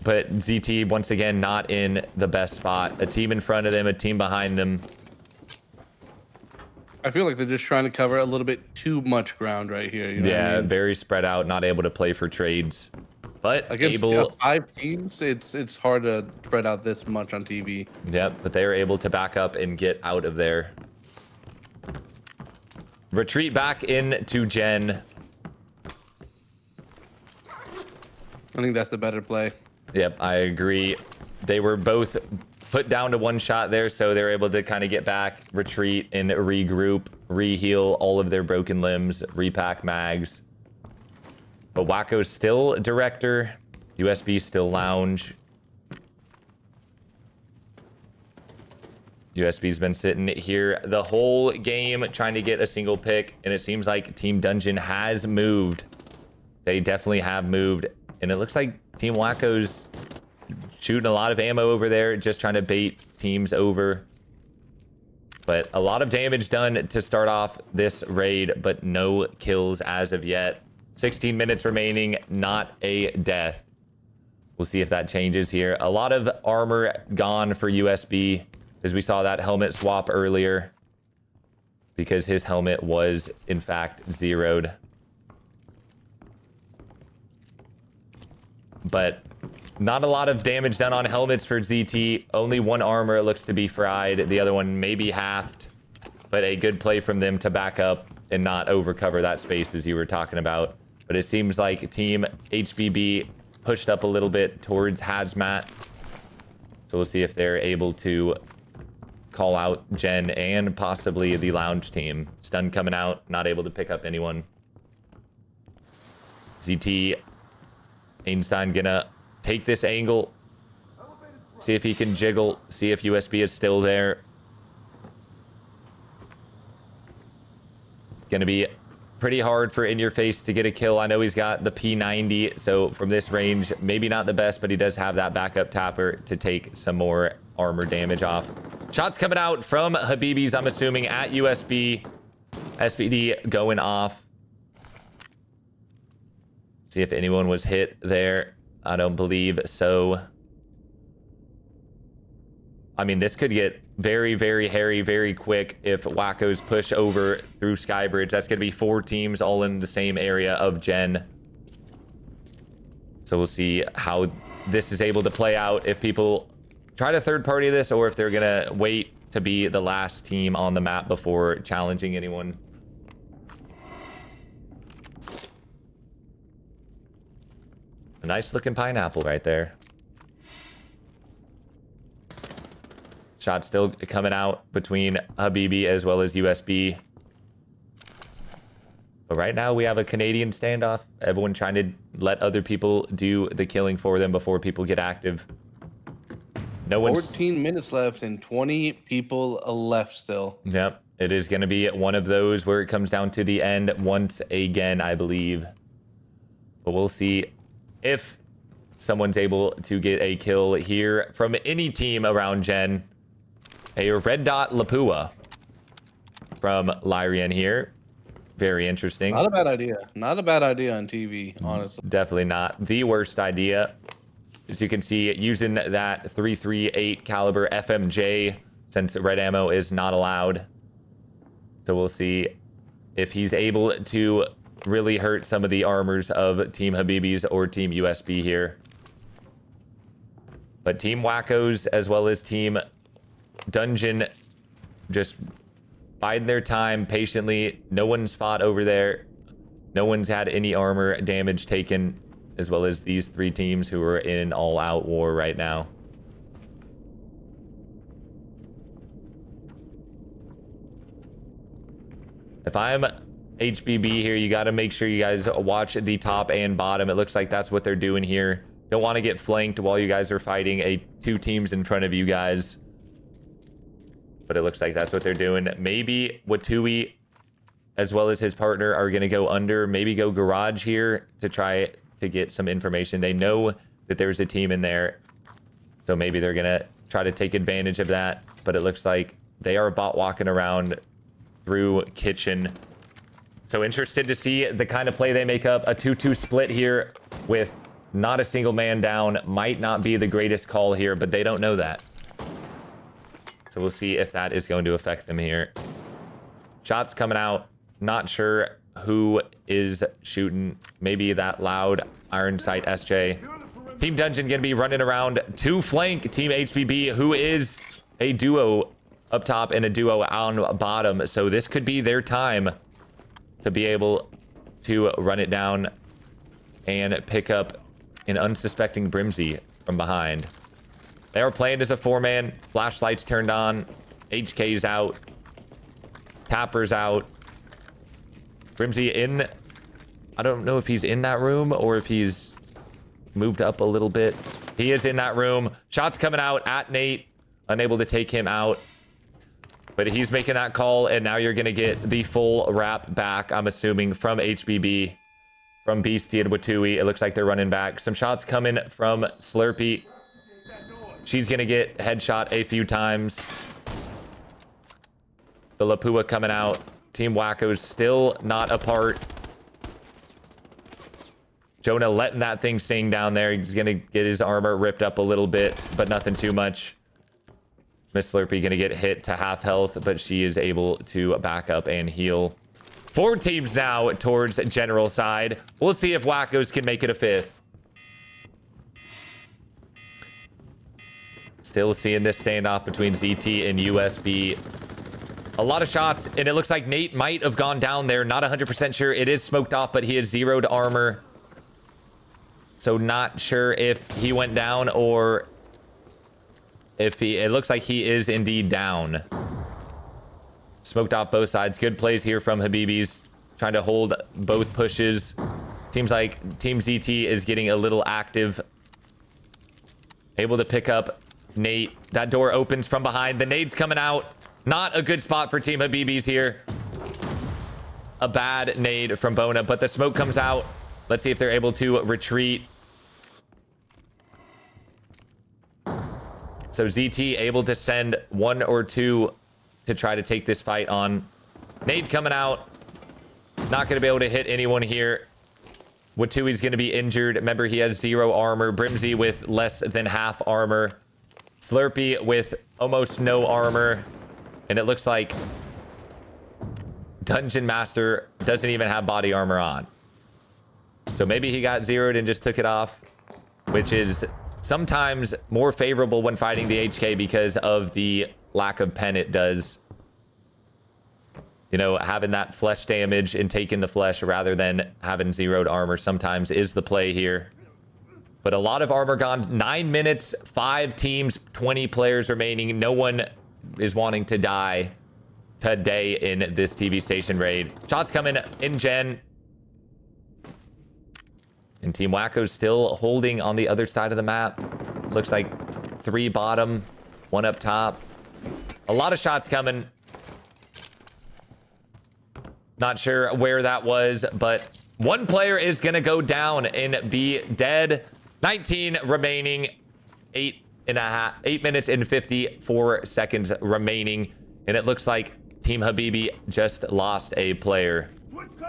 But ZT, once again, not in the best spot. A team in front of them, a team behind them. I feel like they're just trying to cover a little bit too much ground right here. You know Yeah, what I mean? very spread out, not able to play for trades. But Against able... 5 teams, it's hard to spread out this much on TV. Yep, but they are able to back up and get out of there. Retreat back into Gen. I think that's the better play. Yep, I agree. They were both put down to 1 shot there, so they're able to kind of get back, retreat, and regroup, re-heal all of their broken limbs, repack mags. But Wacko's still Director, USB still Lounge. USB's been sitting here the whole game trying to get a single pick, and it seems like Team Dungeon has moved. They definitely have moved, and it looks like Team Wacko's shooting a lot of ammo over there, just trying to bait teams over. But a lot of damage done to start off this raid, but no kills as of yet. 16 minutes remaining, not a death. We'll see if that changes here. A lot of armor gone for USB, as we saw that helmet swap earlier, because his helmet was, in fact, zeroed. But not a lot of damage done on helmets for ZT. Only one armor looks to be fried. The other one maybe halved. But a good play from them to back up and not overcover that space as you were talking about. But it seems like Team HBB pushed up a little bit towards Hazmat. So we'll see if they're able to call out Jen and possibly the lounge team. Stun coming out, not able to pick up anyone. ZT, Einstein gonna take this angle. See if he can jiggle. See if USB is still there. Gonna be pretty hard for In Your Face to get a kill. I know he's got the P90, so from this range, maybe not the best, but he does have that backup tapper to take some more armor damage off. Shots coming out from Habibis, I'm assuming, at USB. SVD going off. See if anyone was hit there. I don't believe so. I mean, this could get very, very hairy very quick if wackos push over through Skybridge. That's going to be 4 teams all in the same area of Gen. So we'll see how this is able to play out, if people try to third party this or if they're going to wait to be the last team on the map before challenging anyone. A nice looking pineapple right there. Shot still coming out between Habibi as well as USB. But right now we have a Canadian standoff. Everyone trying to let other people do the killing for them before people get active. No one's... 14 minutes left and 20 people left still. Yep. It is going to be one of those where it comes down to the end once again, I believe. But we'll see if someone's able to get a kill here from any team around Gen. A red dot Lapua from Lyrian here. Very interesting. Not a bad idea. Not a bad idea on TV, honestly. Definitely not the worst idea. As you can see, using that 338 caliber FMJ, since red ammo is not allowed. So we'll see if he's able to really hurt some of the armors of Team Habibis or Team USB here. But Team Wackos as well as Team Dungeon just biding their time patiently. No one's fought over there. No one's had any armor damage taken, as well as these 3 teams who are in an all-out war right now. If I'm HBB here, you got to make sure you guys watch the top and bottom. It looks like that's what they're doing here. Don't want to get flanked while you guys are fighting 2 teams in front of you guys. But it looks like that's what they're doing. Maybe Watui, as well as his partner, are going to go under. Maybe go garage here to try to get some information. They know that there's a team in there. So maybe they're going to try to take advantage of that. But it looks like they are bot walking around through kitchen. So interested to see the kind of play they make up. A 2-2 split here with not a single man down. Might not be the greatest call here, but they don't know that. So we'll see if that is going to affect them here. Shots coming out. Not sure who is shooting. Maybe that loud Iron Sight SJ. Team Dungeon going to be running around to flank Team HBB, who is a duo up top and a duo on bottom. So this could be their time to be able to run it down and pick up an unsuspecting Brimsy from behind. They are playing as a 4-man. Flashlights turned on. HK's out. Tapper's out. Brimsy in. I don't know if he's in that room or if he's moved up a little bit. He is in that room. Shots coming out at Nate. Unable to take him out. But he's making that call, and now you're going to get the full wrap back, I'm assuming, from HBB. From Beastie and Watui. It looks like they're running back. Some shots coming from Slurpee. She's going to get headshot a few times. The Lapua coming out. Team Wacko's still not apart. Jonah letting that thing sing down there. He's going to get his armor ripped up a little bit, but nothing too much. Miss Slurpee going to get hit to half health, but she is able to back up and heal. 4 teams now towards general side. We'll see if Wackos can make it a 5th. Still seeing this standoff between ZT and USB. A lot of shots, and it looks like Nate might have gone down there. Not 100% sure. It is smoked off, but he has zeroed armor. So not sure if he went down or if he... It looks like he is indeed down. Smoked off both sides. Good plays here from Habibis. Trying to hold both pushes. Seems like Team ZT is getting a little active. Able to pick up Nate. That door opens from behind. The nade's coming out. Not a good spot for Team Habibis here. A bad nade from Bona, but the smoke comes out. Let's see if they're able to retreat. So ZT able to send 1 or 2 to try to take this fight on. Nade coming out. Not going to be able to hit anyone here. Watui's going to be injured. Remember, he has 0 armor. Brimsy with less than half armor. Slurpee with almost no armor. And it looks like Dungeon Master doesn't even have body armor on. So maybe he got zeroed and just took it off, which is sometimes more favorable when fighting the HK because of the lack of pen it does. You know, having that flesh damage and taking the flesh rather than having zeroed armor sometimes is the play here. But a lot of armor gone. 9 minutes, 5 teams, 20 players remaining. No one is wanting to die today in this TV station raid. Shots coming in gen. And Team Wacko's still holding on the other side of the map. Looks like 3 bottom, 1 up top. A lot of shots coming. Not sure where that was, but 1 player is going to go down and be dead. 19 remaining. 8 minutes and 54 seconds remaining. And it looks like Team Habibi just lost a player.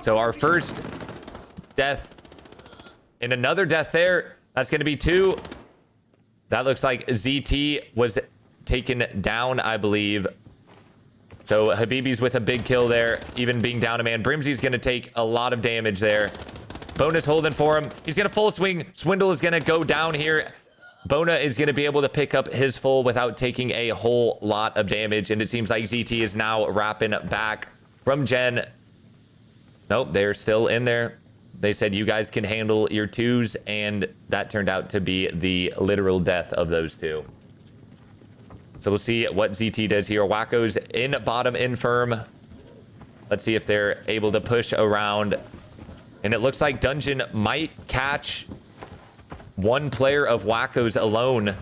So our first death and another death there. That's going to be 2. That looks like ZT was taken down, I believe. So Habibi's with a big kill there, even being down a man. Brimsy's going to take a lot of damage there. Bonus holding for him. He's going to full swing. Swindle is going to go down here. Bona is going to be able to pick up his full without taking a whole lot of damage. And it seems like ZT is now wrapping back from Gen. Nope, they're still in there. They said you guys can handle your 2s, and that turned out to be the literal death of those 2. So we'll see what ZT does here. Wacko's in bottom infirm. Let's see if they're able to push around. And it looks like Dungeon might catch 1 player of Wacko's alone.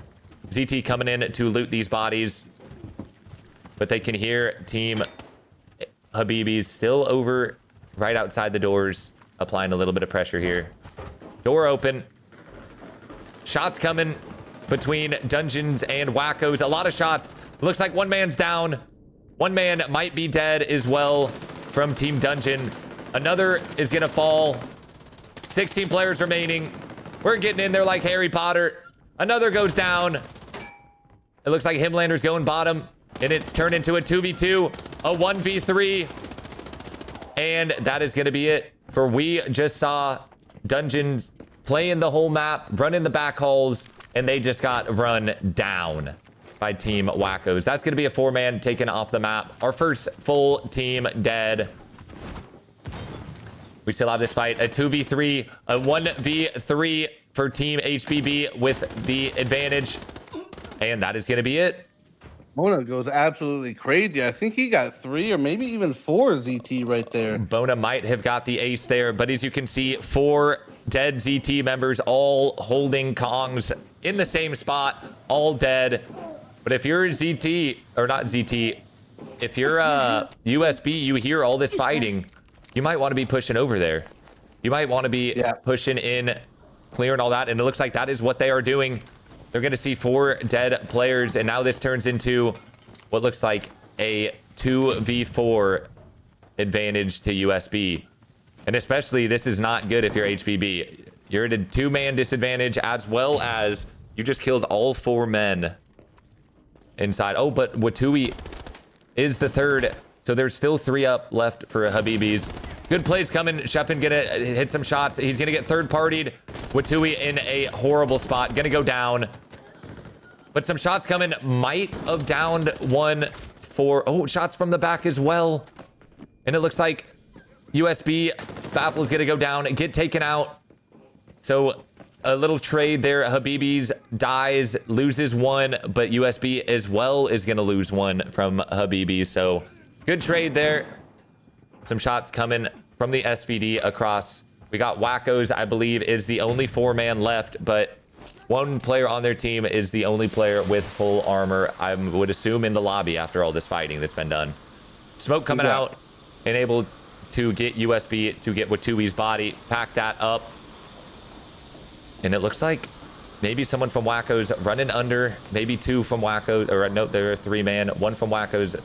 ZT coming in to loot these bodies. But they can hear Team Habibi still over right outside the doors, applying a little bit of pressure here. Door open. Shots coming between Dungeons and Wackos. A lot of shots. Looks like 1 man's down. 1 man might be dead as well from Team Dungeon. Another is going to fall. 16 players remaining. We're getting in there like Harry Potter. Another goes down. It looks like Himlander's going bottom. And it's turned into a 2v2. A 1v3. And that is going to be it. For we just saw Dungeons playing the whole map, running the back halls, and they just got run down by Team Wackos. That's going to be a 4-man taken off the map. Our first full team dead. We still have this fight, a 2v3, a 1v3 for Team HBB with the advantage. And that is going to be it. Bona goes absolutely crazy. I think he got 3 or maybe even 4 ZT right there. Bona might have got the ace there, but as you can see, 4 dead ZT members all holding Kongs in the same spot, all dead. But if you're ZT, or not ZT, if you're USB, you hear all this fighting, you might want to be pushing over there. You might want to be pushing in, clearing all that, and it looks like that is what they are doing. They're going to see 4 dead players, and now this turns into what looks like a 2v4 advantage to USB. And especially, this is not good if you're HBB. You're at a 2-man disadvantage, as well as you just killed all 4 men inside. Oh, but Watui is the third. So there's still 3 up left for Habibis. Good plays coming. Sheffin gonna hit some shots. He's gonna get third-partied. Watui in a horrible spot. Gonna go down. But some shots coming. Might have downed one for... Oh, shots from the back as well. And it looks like USB Baffle is gonna go down and get taken out. So a little trade there. Habibis dies, loses 1, but USB as well is gonna lose 1 from Habibis. So good trade there. Some shots coming from the SVD across. We got Wackos, I believe, is the only 4-man left, but 1 player on their team is the only player with full armor, I would assume, in the lobby after all this fighting that's been done. Smoke coming out and able to get USB to get Watui's body, pack that up. And it looks like maybe someone from Wackos running under, maybe 2 from Wackos, or no, they're a 3-man, 1 from Wackos.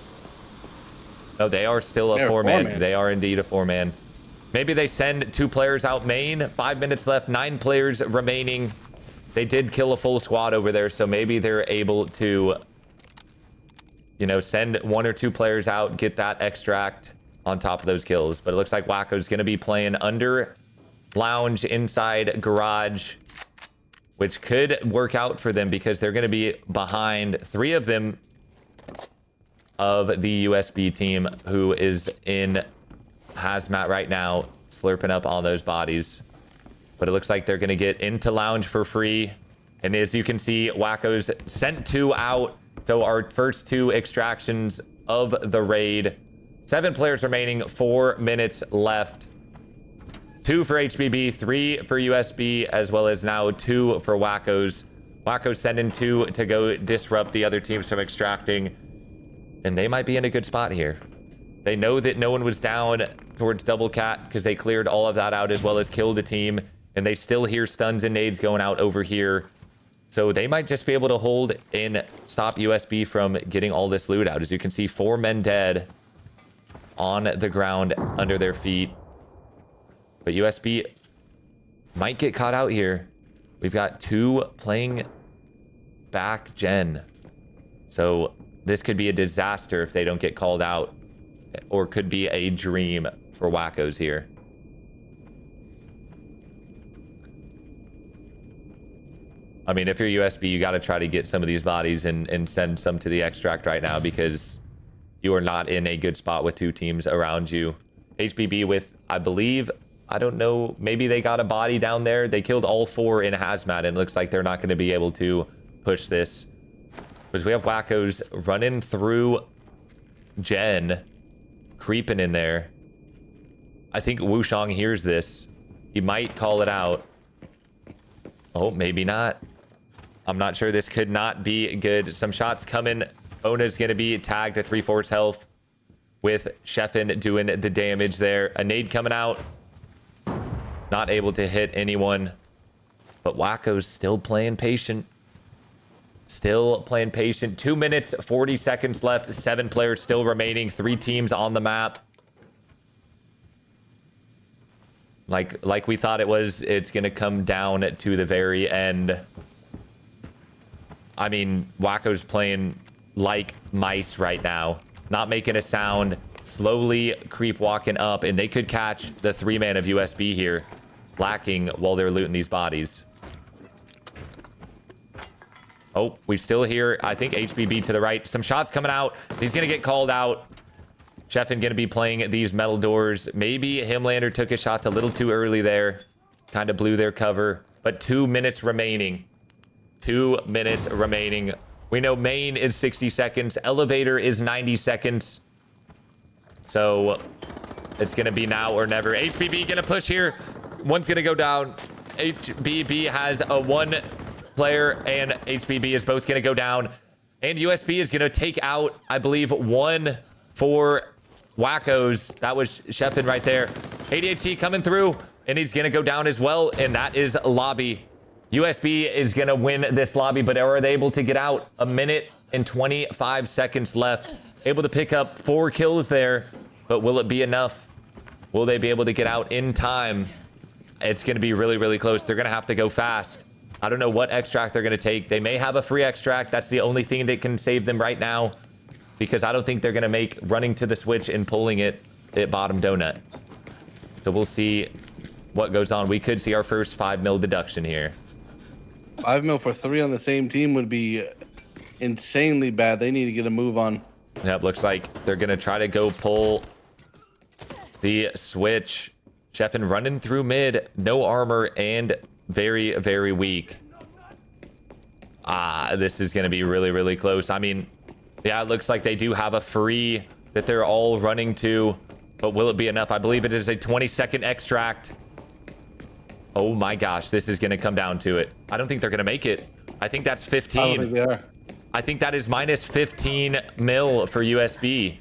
No, they are still a 4-man. They are indeed a 4-man. Maybe they send 2 players out main. 5 minutes left, 9 players remaining. They did kill a full squad over there, so maybe they're able to, you know, send 1 or 2 players out, get that extract on top of those kills. But it looks like Wacko's going to be playing under lounge, inside garage, which could work out for them because they're going to be behind 3 of them of the USB team, who is in hazmat right now, slurping up all those bodies. But it looks like they're going to get into lounge for free. And as you can see, Wacko's sent 2 out. So our first 2 extractions of the raid. 7 players remaining, 4 minutes left. 2 for HBB, 3 for USB, as well as now 2 for Wacko's. Wacko's sending 2 to go disrupt the other teams from extracting. And they might be in a good spot here. They know that no one was down towards Double Cat because they cleared all of that out as well as killed a team. And they still hear stuns and nades going out over here. So they might just be able to hold and stop USB from getting all this loot out. As you can see, 4 men dead on the ground under their feet. But USB might get caught out here. We've got 2 playing back gen. So this could be a disaster if they don't get called out, or could be a dream for Wackos here. I mean, if you're USB, you got to try to get some of these bodies and send some to the extract right now, because you are not in a good spot with 2 teams around you. HBB with, I believe, I don't know, maybe they got a body down there. They killed all 4 in hazmat, and it looks like they're not going to be able to push this. Because we have Wackos running through Gen, creeping in there. I think Wushang hears this. He might call it out. Oh, maybe not. I'm not sure. This could not be good. Some shots coming. Ona's going to be tagged to 3/4 health with Sheffin doing the damage there. A nade coming out. Not able to hit anyone. But Wacko's still playing patient. Still playing patient. 2 minutes, 40 seconds left. 7 players still remaining. 3 teams on the map. Like we thought it was, it's going to come down to the very end. I mean, Wacko's playing like mice right now. Not making a sound. Slowly creep walking up. And they could catch the 3-man of USB here. Lacking while they're looting these bodies. Oh, we still hear, I think, HBB to the right. Some shots coming out. He's going to get called out. Sheffin going to be playing these metal doors. Maybe Himlander took his shots a little too early there. Kind of blew their cover. But 2 minutes remaining. 2 minutes remaining. We know main is 60 seconds. Elevator is 90 seconds. So it's going to be now or never. HBB going to push here. One's going to go down. HBB has a 1 player, and HBB is both going to go down. And USB is going to take out, I believe, 1 for Wackos. That was Sheffin right there. ADHD coming through, and he's going to go down as well, and that is lobby. USB is going to win this lobby, but are they able to get out? 1 minute and 25 seconds left. able to pick up 4 kills there, but will it be enough? Will they be able to get out in time? It's going to be really, really close. They're going to have to go fast. I don't know what extract they're going to take. They may have a free extract. That's the only thing that can save them right now, because I don't think they're going to make running to the switch and pulling it at bottom donut. So we'll see what goes on. We could see our first 5 mil deduction here. 5 mil for 3 on the same team would be insanely bad. They need to get a move on. Yep, looks like they're going to try to go pull the switch. Sheffin running through mid, no armor, and very, very weak. This is going to be really, really close. I mean, yeah, it looks like they do have a free that they're all running to, but will it be enough? I believe it is a 20-second extract. Oh my gosh, this is going to come down to it. I don't think they're going to make it. I think that's 15. I don't think they are. I think that is minus 15 mil for USB.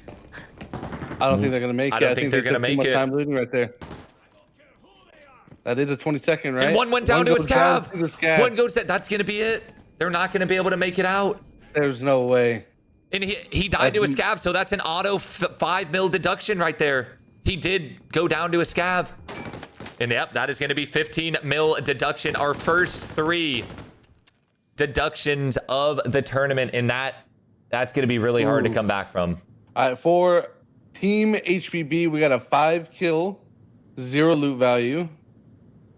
I don't think they're going to make it. I don't think they're going to make it. Time losing right there. That is a 20-second, right? And one went down to a scav. One goes that. That's going to be it. They're not going to be able to make it out. There's no way. And he died to a scav, so that's an auto 5 mil deduction right there. He did go down to a scav. And yep, that is going to be 15 mil deduction. Our first 3 deductions of the tournament. And that's going to be really hard to come back from. All right, for Team HBB, we got a 5 kill, 0 loot value.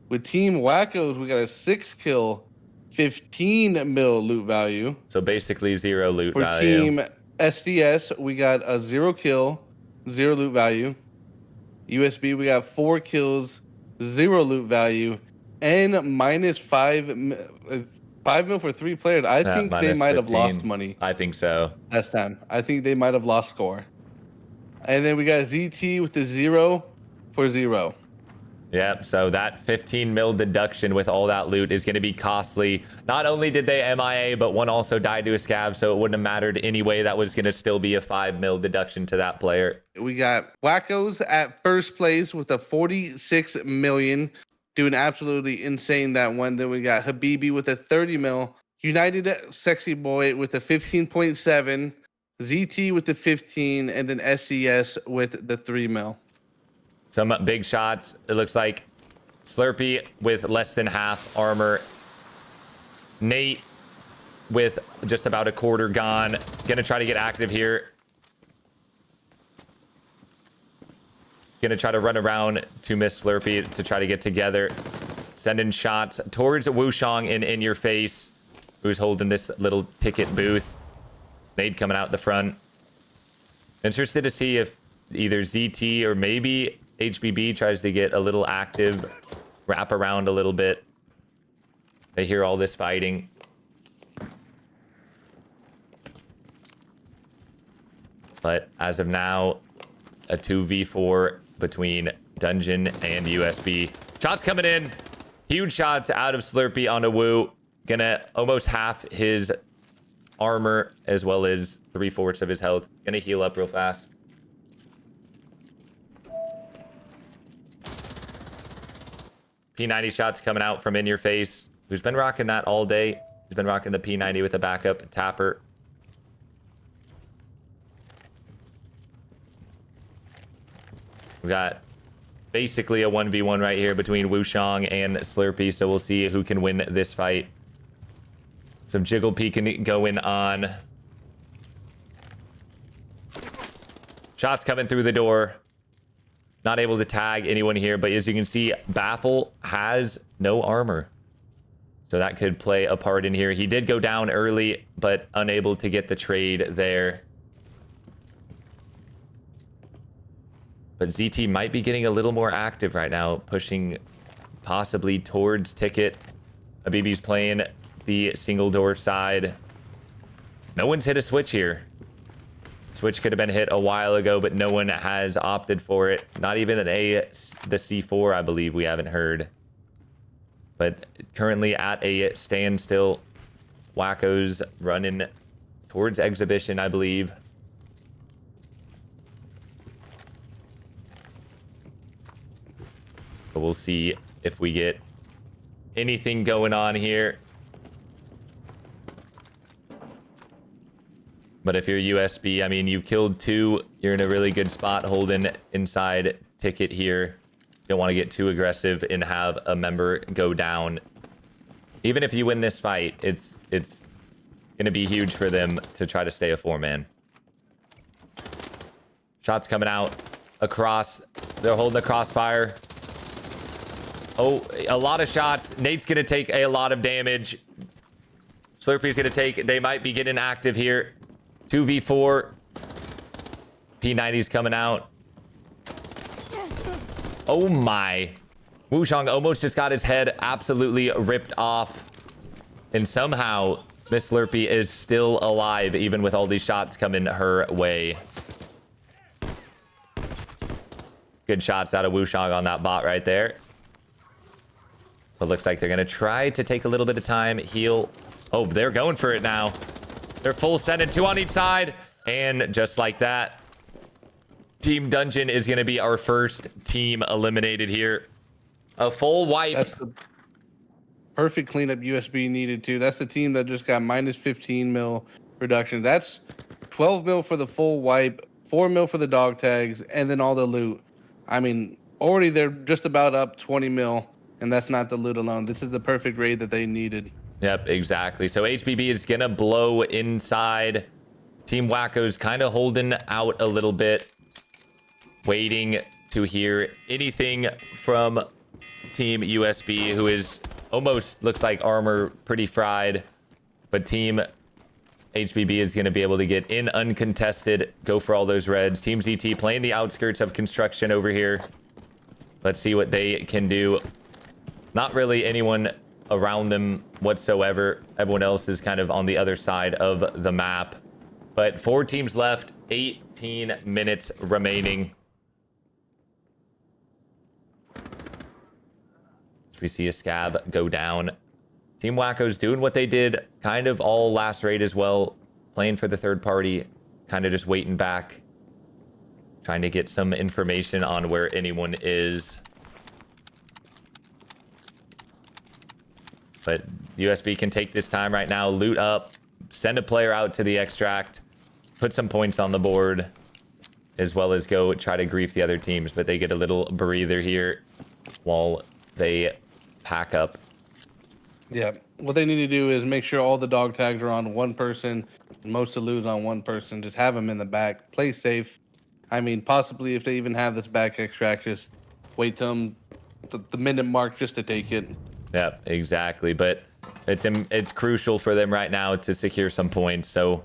With Team Wackos, we got a 6 kill, 15 mil loot value. So basically 0 loot For value. Team SDS, we got a 0 kill, 0 loot value. USB, we got 4 kills, 0 loot value, and minus 5 mil for 3 players. I think they might have lost money. I think so. Last time. I think they might have lost score. And then we got ZT with the 0 for 0. Yep, so that 15 mil deduction with all that loot is going to be costly. Not only did they MIA, but one also died to a scav, so it wouldn't have mattered anyway. That was going to still be a 5 mil deduction to that player. We got Wackos at first place with a 46 million, doing absolutely insane that one. Then we got Habibi with a 30 mil, United Sexy Boy with a 15.7, ZT with the 15, and then SCS with the 3 mil. Some big shots. It looks like Slurpee with less than half armor. Nate with just about a quarter gone. Gonna try to get active here. Gonna try to run around to miss Slurpee to try to get together. Sending shots towards Wushong in your face, who's holding this little ticket booth. Nate coming out the front. Interested to see if either ZT or maybe HBB tries to get a little active, wrap around a little bit. They hear all this fighting. But as of now, a 2v4 between Dungeon and USB. Shots coming in. Huge shots out of Slurpee onto Wu. Gonna almost half his armor as well as 3/4 of his health. Gonna heal up real fast. P90 shots coming out from in your face. Who's been rocking that all day? He's been rocking the P90 with a backup tapper. We got basically a 1v1 right here between Wushong and Slurpee, so we'll see who can win this fight. Some jiggle peeking going on. Shots coming through the door. Not able to tag anyone here, but as you can see, Baffle has no armor. So that could play a part in here. He did go down early, but unable to get the trade there. But ZT might be getting a little more active right now, pushing possibly towards Ticket. Habibi's playing the single door side. No one's hit a switch here. Switch could have been hit a while ago, but no one has opted for it. Not even the C4, I believe we haven't heard. But currently at a standstill. Wackos running towards Exhibition, I believe. But we'll see if we get anything going on here. But if you're USB, I mean, you've killed 2. You're in a really good spot holding inside ticket here. You don't want to get too aggressive and have a member go down. Even if you win this fight, it's going to be huge for them to try to stay a 4-man. Shots coming out across. They're holding the crossfire. Oh, a lot of shots. Nate's going to take a lot of damage. Slurpee's going to take... They might be getting active here. 2v4. P90's coming out. Oh my. Wushang almost just got his head absolutely ripped off. And somehow Miss Slurpee is still alive, even with all these shots coming her way. Good shots out of Wushang on that bot right there. But looks like they're going to try to take a little bit of time, heal. Oh, they're going for it now. They're full sending 2 on each side. And just like that, Team Dungeon is going to be our first team eliminated here. A full wipe. That's the perfect cleanup USB needed too. That's the team that just got minus 15 mil reduction. That's 12 mil for the full wipe, 4 mil for the dog tags, and then all the loot. I mean, already they're just about up 20 mil, and that's not the loot alone. This is the perfect raid that they needed. Yep, exactly. So HBB is going to blow inside. Team Wacko's kind of holding out a little bit, waiting to hear anything from Team USB, who is almost looks like armor pretty fried. But Team HBB is going to be able to get in uncontested, go for all those reds. Team ZT playing the outskirts of construction over here. Let's see what they can do. Not really anyone around them whatsoever. Everyone else is kind of on the other side of the map. But 4 teams left, 18 minutes remaining. We see a scab go down. Team Wacko's doing what they did kind of all last raid as well. Playing for the third party, kind of just waiting back. Trying to get some information on where anyone is. But USB can take this time right now, loot up, send a player out to the extract, put some points on the board, as well as go try to grief the other teams. But they get a little breather here while they pack up. Yeah, what they need to do is make sure all the dog tags are on one person, and most to lose on one person. Just have them in the back, play safe. I mean, possibly if they even have this back extract, just wait till the minute mark just to take it. Yeah, exactly. But it's crucial for them right now to secure some points. So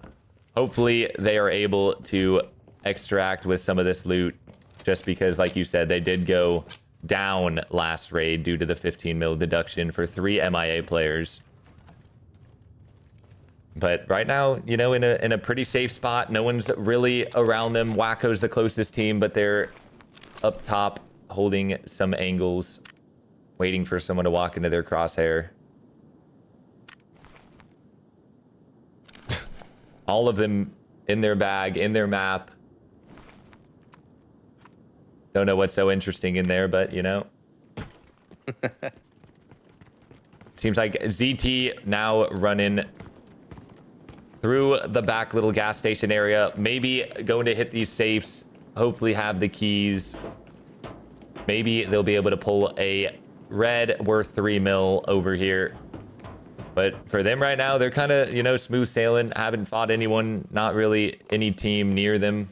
hopefully they are able to extract with some of this loot, just because, like you said, they did go down last raid due to the 15 mil deduction for 3 MIA players. But right now, you know, in a pretty safe spot. No one's really around them. Wacko's the closest team, but they're up top holding some angles, waiting for someone to walk into their crosshair. All of them in their bag, in their map. Don't know what's so interesting in there, but, you know. Seems like ZT now running through the back little gas station area. Maybe going to hit these safes. Hopefully have the keys. Maybe they'll be able to pull a red worth 3 mil over here. But for them right now, they're kind of, you know, smooth sailing. Haven't fought anyone. Not really any team near them.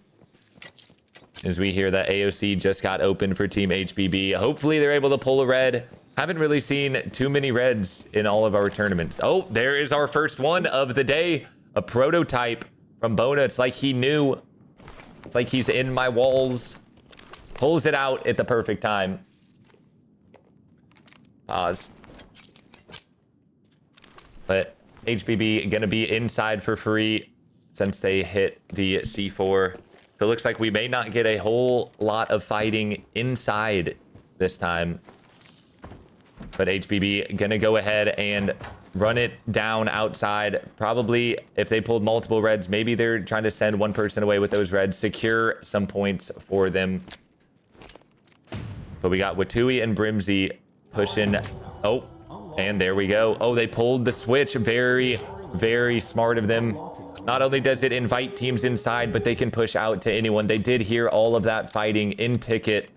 As we hear that AOC just got open for Team HBB. Hopefully they're able to pull a red. Haven't really seen too many reds in all of our tournaments. Oh, there is our first one of the day. A prototype from Bona. It's like he knew. It's like he's in my walls. Pulls it out at the perfect time. Pause. But HBB gonna be inside for free since they hit the C4. So it looks like we may not get a whole lot of fighting inside this time. But HBB gonna go ahead and run it down outside. Probably if they pulled multiple reds, maybe they're trying to send one person away with those reds, secure some points for them. But we got Watui and Brimsy pushing. Oh, and there we go. Oh, they pulled the switch very Very smart of them. Not only does it invite teams inside, but they can push out to anyone. They did hear all of that fighting in Ticket.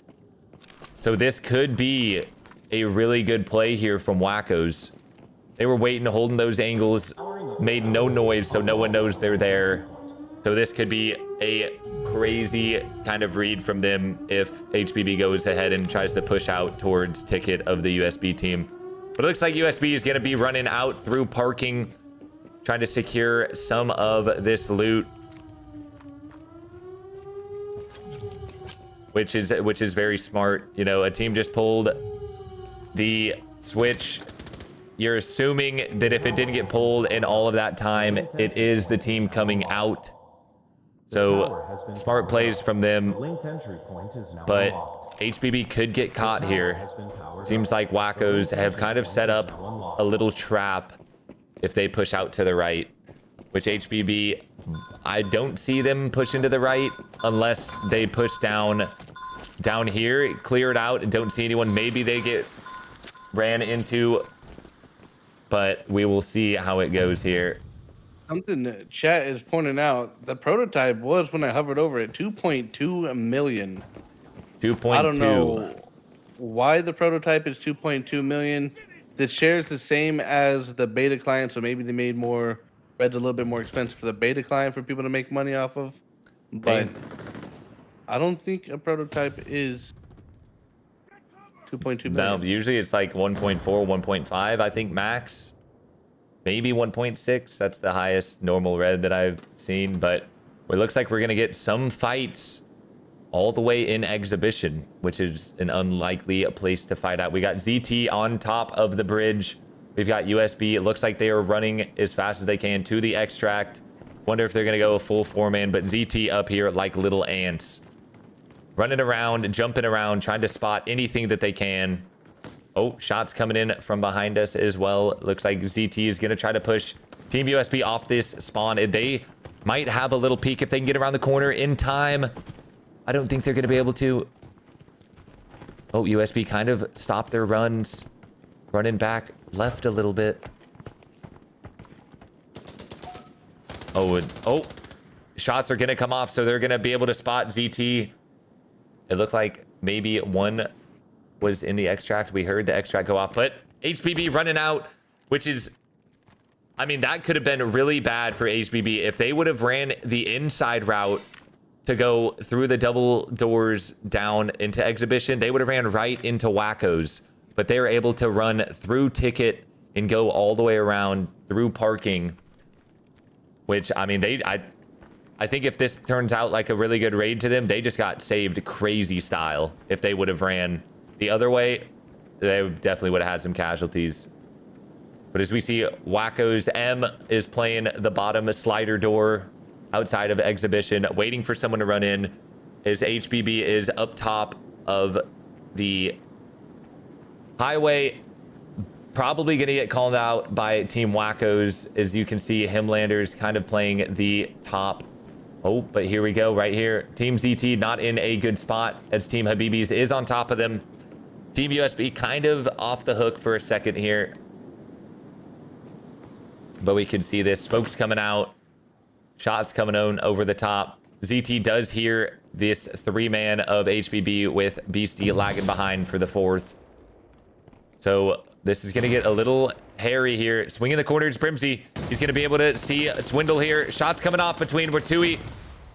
So this could be a really good play here from Wackos. They were waiting, holding those angles, made no noise, so no one knows they're there. So this could be a crazy kind of read from them if HBB goes ahead and tries to push out towards Ticket of the USB team. But it looks like USB is going to be running out through parking, trying to secure some of this loot, which is very smart. You know, a team just pulled the switch. You're assuming that if it didn't get pulled in all of that time, it is the team coming out. So smart plays from them, but HBB could get caught here. Seems like Wackos have kind of set up a little trap if they push out to the right, which HBB, I don't see them pushing to the right unless they push down here, clear it out, and don't see anyone. Maybe they get ran into, but we will see how it goes here. Something that chat is pointing out, the prototype was, when I hovered over it, 2.2 million. 2.2. I don't know why the prototype is 2.2 million. The shares the same as the beta client, so maybe they made Red's a little bit more expensive for the beta client for people to make money off of. But I don't think a prototype is 2.2 million. No, usually it's like 1.4, 1.5, I think max. Maybe 1.6. That's the highest normal red that I've seen. But it looks like we're going to get some fights all the way in exhibition, which is an unlikely place to fight out. We got ZT on top of the bridge. We've got USB. It looks like they are running as fast as they can to the extract. Wonder if they're going to go a full 4-man, but ZT up here like little ants. Running around, jumping around, trying to spot anything that they can. Oh, shots coming in from behind us as well. Looks like ZT is going to try to push Team USB off this spawn. They might have a little peek if they can get around the corner in time. I don't think they're going to be able to. Oh, USB kind of stopped their runs. Running back left a little bit. Oh, shots are going to come off, so they're going to be able to spot ZT. It looked like maybe one was in the extract. We heard the extract go off, but HBB running out, which is, I mean, that could have been really bad for HBB if they would have ran the inside route to go through the double doors down into exhibition. They would have ran right into Wackos, but they were able to run through Ticket and go all the way around through parking, which, I mean, I think if this turns out like a really good raid to them, they just got saved crazy style. If they would have ran the other way, they definitely would have had some casualties. But as we see, Wackos M is playing the bottom slider door outside of exhibition, waiting for someone to run in, as HBB is up top of the highway, probably going to get called out by Team Wackos. As you can see, Himlander's kind of playing the top. Oh, but here we go, right here. Team ZT not in a good spot, as Team Habibis is on top of them. Team USB kind of off the hook for a second here. But we can see this. Smoke's coming out. Shots coming on over the top. ZT does hear this 3-man of HBB with Beastie lagging behind for the 4th. So this is going to get a little hairy here. Swinging the corner is Brimsy. He's going to be able to see Swindle here. Shots coming off between Ratui.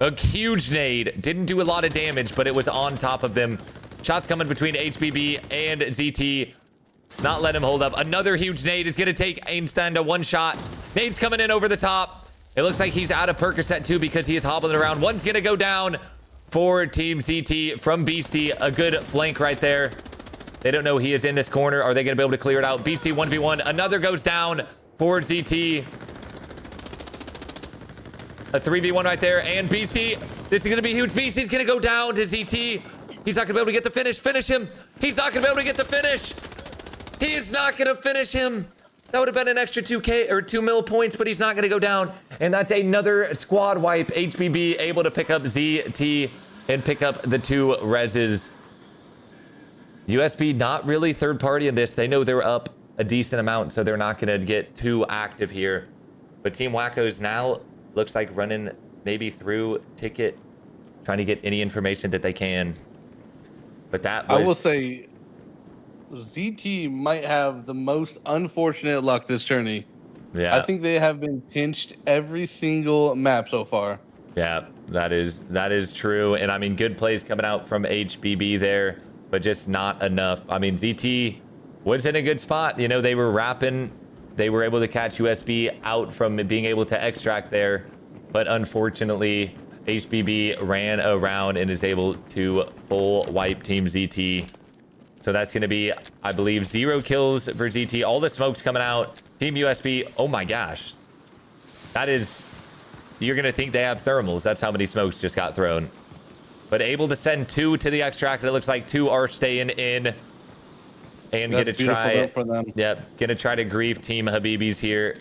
A huge nade. Didn't do a lot of damage, but it was on top of them. Shots coming between HBB and ZT. Not let him hold up. Another huge nade is going to take Einstein to one shot. Nade's coming in over the top. It looks like he's out of Percocet too because he is hobbling around. One's going to go down for Team ZT from Beastie. A good flank right there. They don't know he is in this corner. Are they going to be able to clear it out? Beastie 1v1. Another goes down for ZT. A 3v1 right there. And Beastie, this is going to be huge. Beastie's going to go down to ZT. He's not going to be able to get the finish. Finish him. He's not going to be able to get the finish. He is not going to finish him. That would have been an extra 2K or 2 mil points, but he's not going to go down. And that's another squad wipe. HBB able to pick up ZT and pick up the 2 reses. USB not really third party in this. They know they're up a decent amount, so they're not going to get too active here. But Team Wackos now looks like running maybe through ticket, trying to get any information that they can. But that was... I will say ZT might have the most unfortunate luck this tourney. I Yeah. think they have been pinched every single map so far. Yeah, that is true. And I mean, good plays coming out from HBB there, but just not enough. I mean, ZT was in a good spot. You know, they were wrapping. They were able to catch USB out from being able to extract there. But unfortunately, HBB ran around and is able to full wipe Team ZT. So that's going to be, I believe, 0 kills for ZT. All the smoke's coming out. Team USB, oh my gosh. That is... You're going to think they have thermals. That's how many smokes just got thrown. But able to send 2 to the extract. It looks like 2 are staying in. And going to try... for them. Yep, going to try to grief Team Habibis here.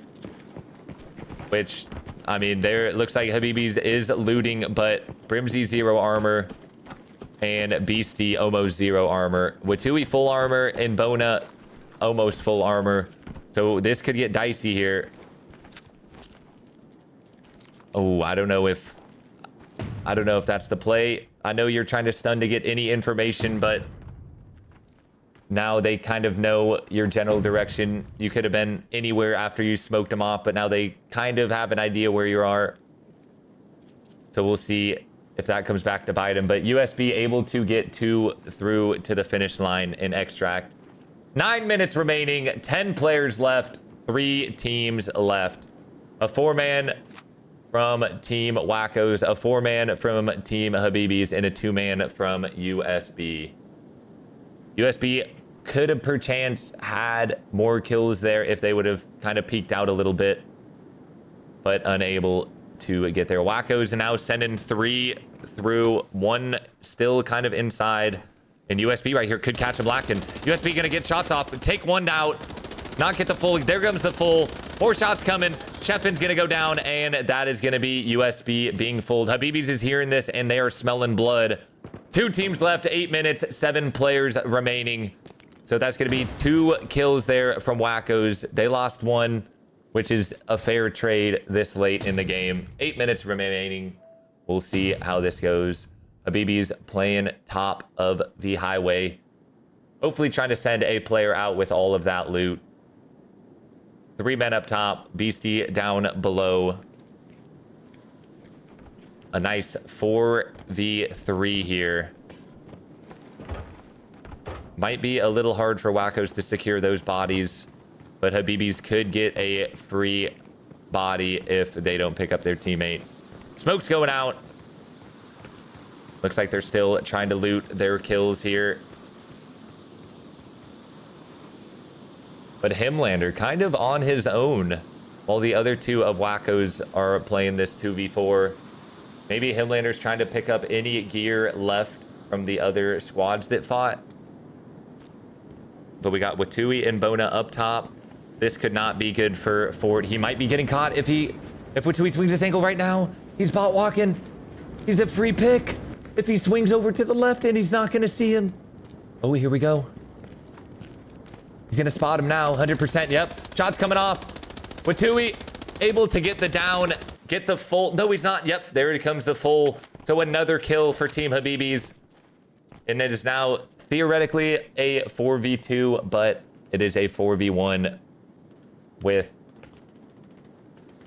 Which, I mean, there it looks like Habibis is looting, but Brimsy 0 armor. And Beastie almost 0 armor. Watui full armor and Bona almost full armor. So this could get dicey here. Oh, I don't know if that's the play. I know you're trying to stun to get any information, but now they kind of know your general direction. You could have been anywhere after you smoked them off, but now they kind of have an idea where you are. So we'll see if that comes back to bite him. But USB able to get 2 through to the finish line in extract. 9 minutes remaining, 10 players left, 3 teams left. A 4-man from Team Wackos, a 4-man from Team Habibis, and a 2-man from USB. USB could have perchance had more kills there if they would have kind of peeked out a little bit, but unable to get there. Wackos now sending 3 through, 1 still kind of inside, and USB right here could catch a black, and USB gonna get shots off, take 1 out, not get the full. There comes the full. 4 shots coming. Sheffen's gonna go down, and that is gonna be USB being fooled. Habibis is hearing this, and they are smelling blood. 2 teams left, 8 minutes, 7 players remaining. So that's gonna be 2 kills there from Wackos. They lost 1, which is a fair trade this late in the game. 8 minutes remaining. We'll see how this goes. Habibis playing top of the highway. Hopefully trying to send a player out with all of that loot. 3 men up top, Beastie down below. A nice 4v3 here. Might be a little hard for Wackos to secure those bodies, but Habibis could get a free body if they don't pick up their teammate. Smoke's going out. Looks like they're still trying to loot their kills here. But Himlander kind of on his own while the other 2 of Wackos are playing this 2v4. Maybe Himlander's trying to pick up any gear left from the other squads that fought. But we got Watui and Bona up top. This could not be good for Ford. He might be getting caught if Watui swings his ankle right now. He's bot walking. He's a free pick. If he swings over to the left and he's not going to see him. Oh, here we go. He's gonna spot him now, 100%, yep. Shots coming off. Watui able to get the down, get the full. No, he's not. Yep, there comes the full. So another kill for Team Habibis. And it is now theoretically a 4v2, but it is a 4v1 with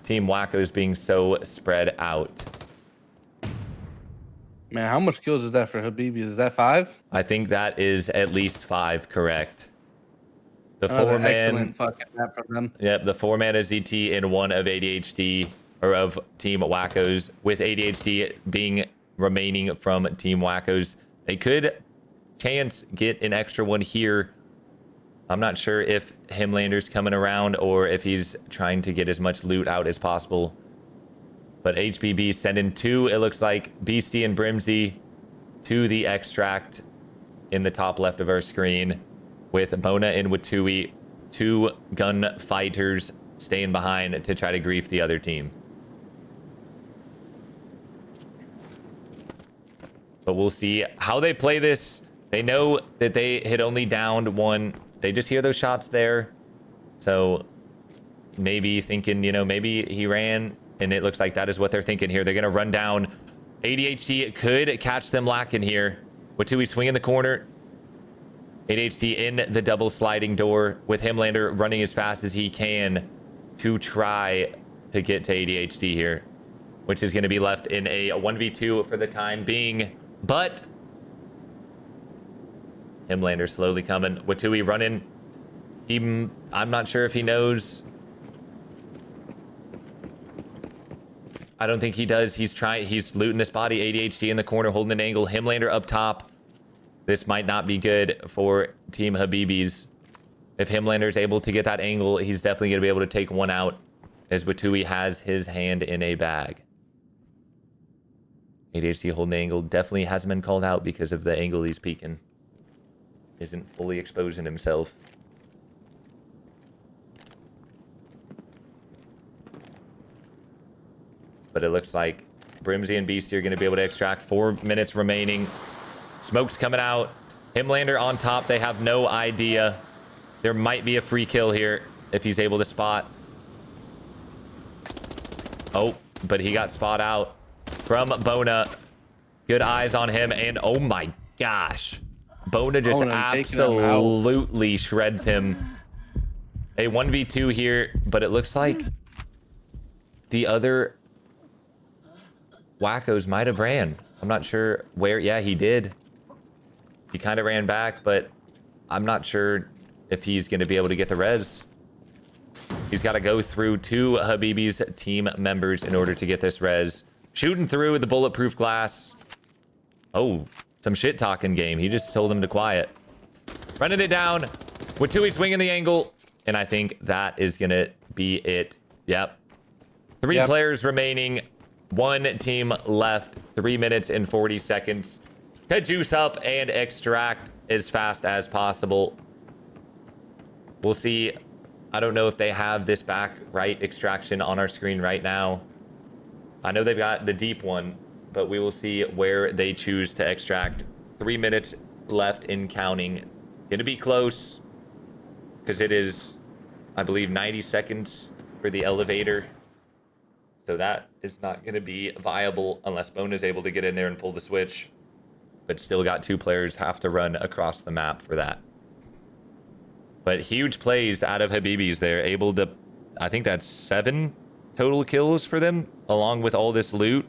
Team Wackos being so spread out. Man, how much kills is that for Habibis? Is that 5? I think that is at least 5, correct. The Another 4-man, excellent fucking map from them. Yep, the 4-man is ZT and 1 of ADHD, or of Team Wackos, with ADHD being remaining from Team Wackos. They could chance get an extra one here. I'm not sure if Himlander's coming around or if he's trying to get as much loot out as possible. But HBB sending 2, it looks like, Beastie and Brimsy to the extract in the top left of our screen, with Bona and Watui, 2 gun fighters staying behind to try to grief the other team. But we'll see how they play this. They know that they had only downed 1. They just hear those shots there. So maybe thinking, you know, maybe he ran, and it looks like that is what they're thinking here. They're going to run down. ADHD could catch them lacking here. Watui swinging the corner. ADHD in the double sliding door with Himlander running as fast as he can to try to get to ADHD here, which is going to be left in a 1v2 for the time being. But Himlander slowly coming. Watui running. Even, I'm not sure if he knows. I don't think he does. He's looting this body. ADHD in the corner, holding an angle. Himlander up top. This might not be good for Team Habibis. If Himlander's able to get that angle, he's definitely going to be able to take one out, as Watui has his hand in a bag. ADHD holding the angle. Definitely hasn't been called out because of the angle he's peeking. Isn't fully exposing himself. But it looks like Brimsy and Beastie are going to be able to extract. 4 minutes remaining. Smoke's coming out. Himlander on top. They have no idea. There might be a free kill here if he's able to spot. Oh, but he got spot out from Bona. Good eyes on him. And oh my gosh. Bona just absolutely shreds him. A 1v2 here, but it looks like the other wackos might have ran. I'm not sure where. Yeah, he did. He kind of ran back, but I'm not sure if he's going to be able to get the res. He's got to go through 2 Habibi's team members in order to get this res. Shooting through the bulletproof glass. Oh, some shit talking game. He just told him to quiet. Running it down. Watui swinging the angle. And I think that is going to be it. Yep. 3 players remaining. 1 team left. 3 minutes and 40 seconds to juice up and extract as fast as possible. We'll see. I don't know if they have this back right extraction on our screen right now. I know they've got the deep one, but we will see where they choose to extract. 3 minutes left in counting. Gonna be close because it is, I believe, 90 seconds for the elevator. So that is not going to be viable unless Bone is able to get in there and pull the switch. But still got 2 players have to run across the map for that. But huge plays out of Habibis. They're able to, I think that's 7 total kills for them, along with all this loot.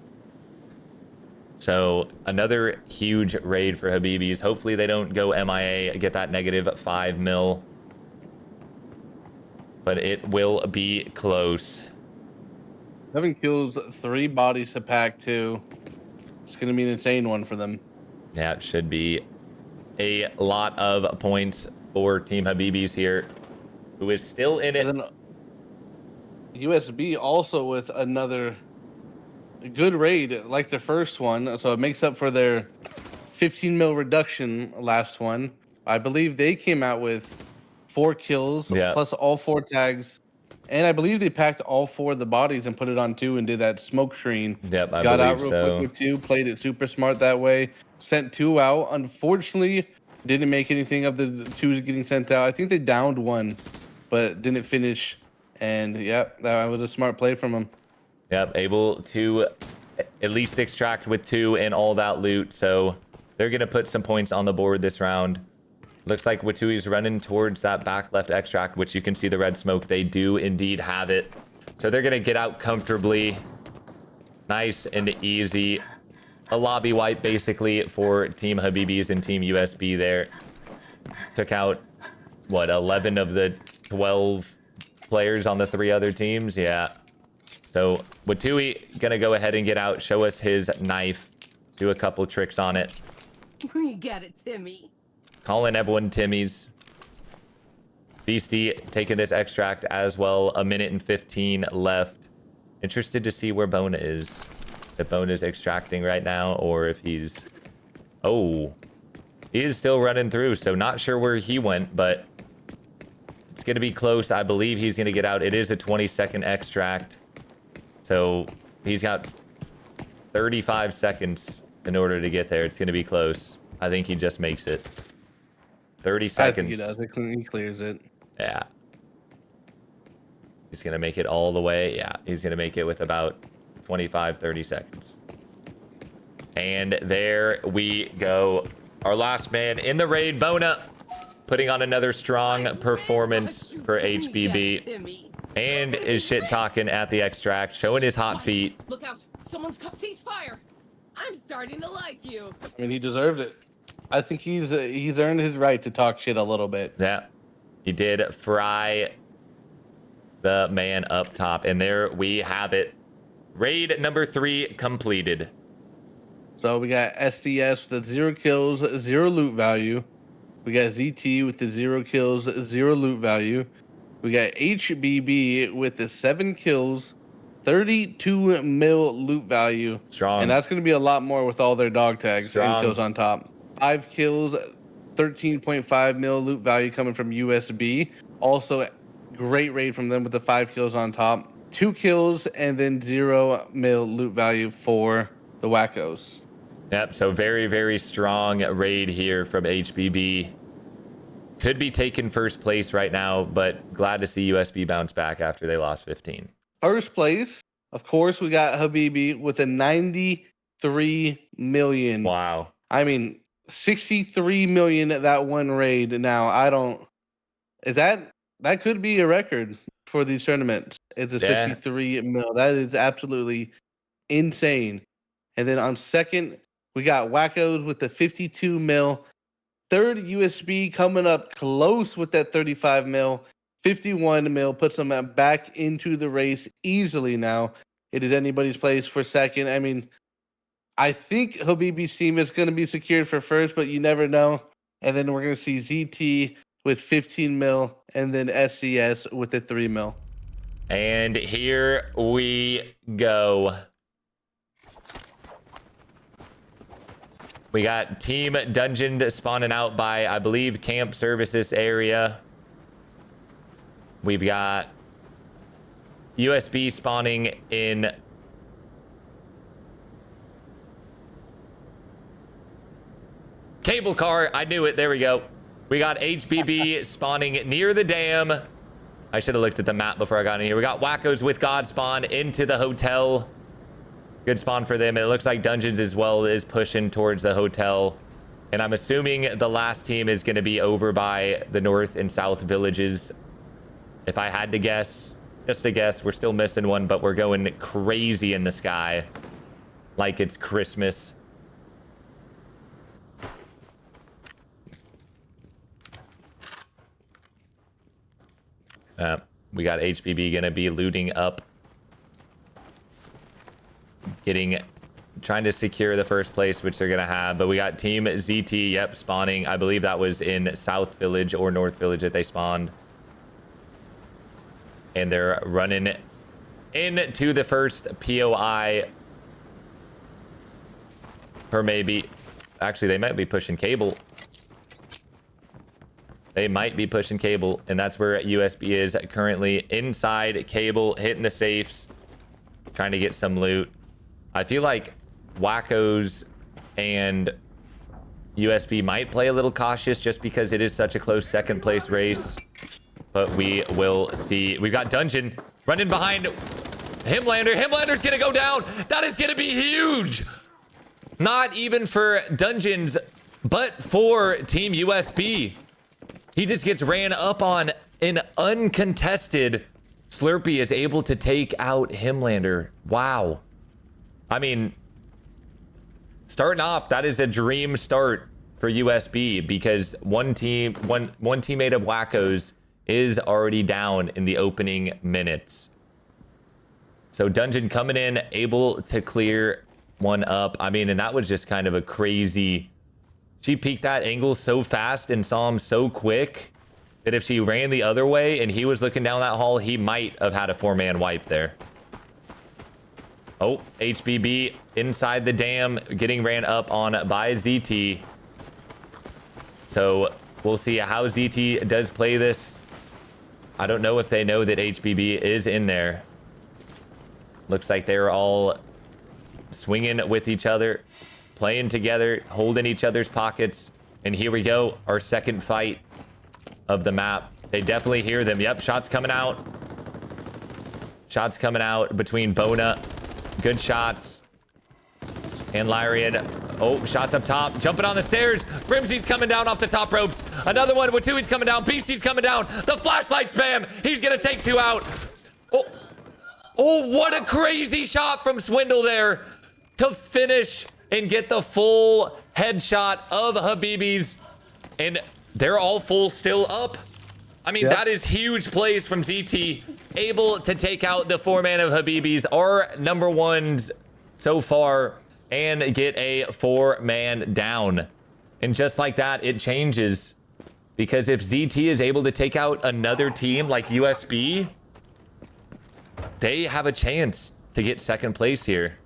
So another huge raid for Habibis. Hopefully they don't go MIA, get that -5 mil. But it will be close. 7 kills, 3 bodies to pack 2. It's going to be an insane one for them. Yeah, it should be a lot of points for Team Habibis here, who is still in it. And then USB also with another good raid like the first one. So it makes up for their 15 mil reduction last one. I believe they came out with 4 kills plus all 4 tags. And I believe they packed all 4 of the bodies and put it on 2 and did that smoke screen. Yep, I got believe out real so. quick with 2, played it super smart that way. Sent 2 out. Unfortunately, didn't make anything of the 2s getting sent out. I think they downed 1, but didn't finish. And yep, that was a smart play from them. Yep, able to at least extract with 2 and all that loot. So they're going to put some points on the board this round. Looks like Watui's running towards that back left extract, which you can see the red smoke. They do indeed have it. So they're going to get out comfortably. Nice and easy. A lobby wipe, basically, for Team Habibis and Team USB there. Took out, what, 11 of the 12 players on the 3 other teams? Yeah. So Watui going to go ahead and get out, show us his knife, do a couple tricks on it. We got it, Timmy. Calling everyone Timmy's. Beastie taking this extract as well. 1 minute and 15 left. Interested to see where Bona is. If Bona is extracting right now or if he's... Oh. He is still running through, so not sure where he went, but it's going to be close. I believe he's going to get out. It is a 20-second extract. So he's got 35 seconds in order to get there. It's going to be close. I think he just makes it. 30 seconds. I think he does. He clears it. Yeah. He's going to make it all the way. Yeah, he's going to make it with about 25, 30 seconds. And there we go. Our last man in the raid, Bona, putting on another strong performance for HBB. And is shit talking at the extract, showing his hot feet. Look out! Someone's cease fire. I'm starting to like you. I mean, he deserved it. I think he's earned his right to talk shit a little bit. Yeah, he did fry the man up top. And there we have it. Raid number 3 completed. So we got SDS with the 0 kills, 0 loot value. We got ZT with the 0 kills, 0 loot value. We got HBB with the 7 kills, 32 mil loot value. Strong. And that's going to be a lot more with all their dog tags and kills on top. 5 kills, 13.5 mil loot value coming from USB. Also, great raid from them with the 5 kills on top. 2 kills and then 0 mil loot value for the Wackos. Yep, so very, very strong raid here from HBB. Could be taking first place right now, but glad to see USB bounce back after they lost 15. First place, of course, we got Habibi with a 93 million. Wow. I mean, 63 million at that one raid. Now, that could be a record for these tournaments. It's a 63 mil. That is absolutely insane. And then on second, we got Wackos with the 52 mil. Third, USB coming up close with that 35 mil. 51 mil puts them back into the race easily now. It is anybody's place for second. I mean, I think Habibi's team is going to be secured for first, but you never know. And then we're going to see ZT with 15 mil and then SCS with the 3 mil. And here we go. We got Team Dungeon spawning out by, I believe, Camp Services area. We've got USB spawning in Cable Car. I knew it. There we go. We got HBB spawning near the dam. I should have looked at the map before I got in here. We got Wackos with God spawn into the hotel. Good spawn for them. It looks like Dungeons as well is pushing towards the hotel. And I'm assuming the last team is going to be over by the north and south villages. If I had to guess, just a guess, we're still missing one, but we're going crazy in the sky. Like it's Christmas. We got HBB going to be looting up. Trying to secure the first place, which they're going to have. But we got Team ZT, yep, spawning. I believe that was in South Village or North Village that they spawned. And they're running into the first POI. Or maybe... Actually, they might be pushing cable. They might be pushing cable. And that's where USB is currently. Inside cable, hitting the safes. Trying to get some loot. I feel like Wackos and USB might play a little cautious just because it is such a close second place race. But we will see. We've got Dungeon running behind Himlander. Himlander's going to go down. That is going to be huge. Not even for Dungeons, but for Team USB. He just gets ran up on an uncontested. Slurpee is able to take out Himlander. Wow. I mean, starting off, that is a dream start for USB because one teammate of Wackos is already down in the opening minutes. So Dungeon coming in, able to clear one up. I mean, and that was just kind of a crazy... She peeked that angle so fast and saw him so quick that if she ran the other way and he was looking down that hall, he might have had a 4-man wipe there. Oh, HBB inside the dam, getting ran up on by ZT. So we'll see how ZT does play this. I don't know if they know that HBB is in there. Looks like they're all swinging with each other, playing together, holding each other's pockets. And here we go, our second fight of the map. They definitely hear them. Yep, shots coming out. Shots coming out between Bona. Good shots. And Lyrian. Oh, shots up top. Jumping on the stairs. Brimsy's coming down off the top ropes. Another one. Watui's coming down. Beastie's coming down. The flashlight spam. He's going to take 2 out. Oh, what a crazy shot from Swindle there to finish and get the full headshot of Habibis. And they're all full still up. I mean, that is huge plays from ZT. Able to take out the 4-man of Habibis, our number ones so far, and get a 4-man down. And just like that, it changes. Because if ZT is able to take out another team like USB, they have a chance to get second place here.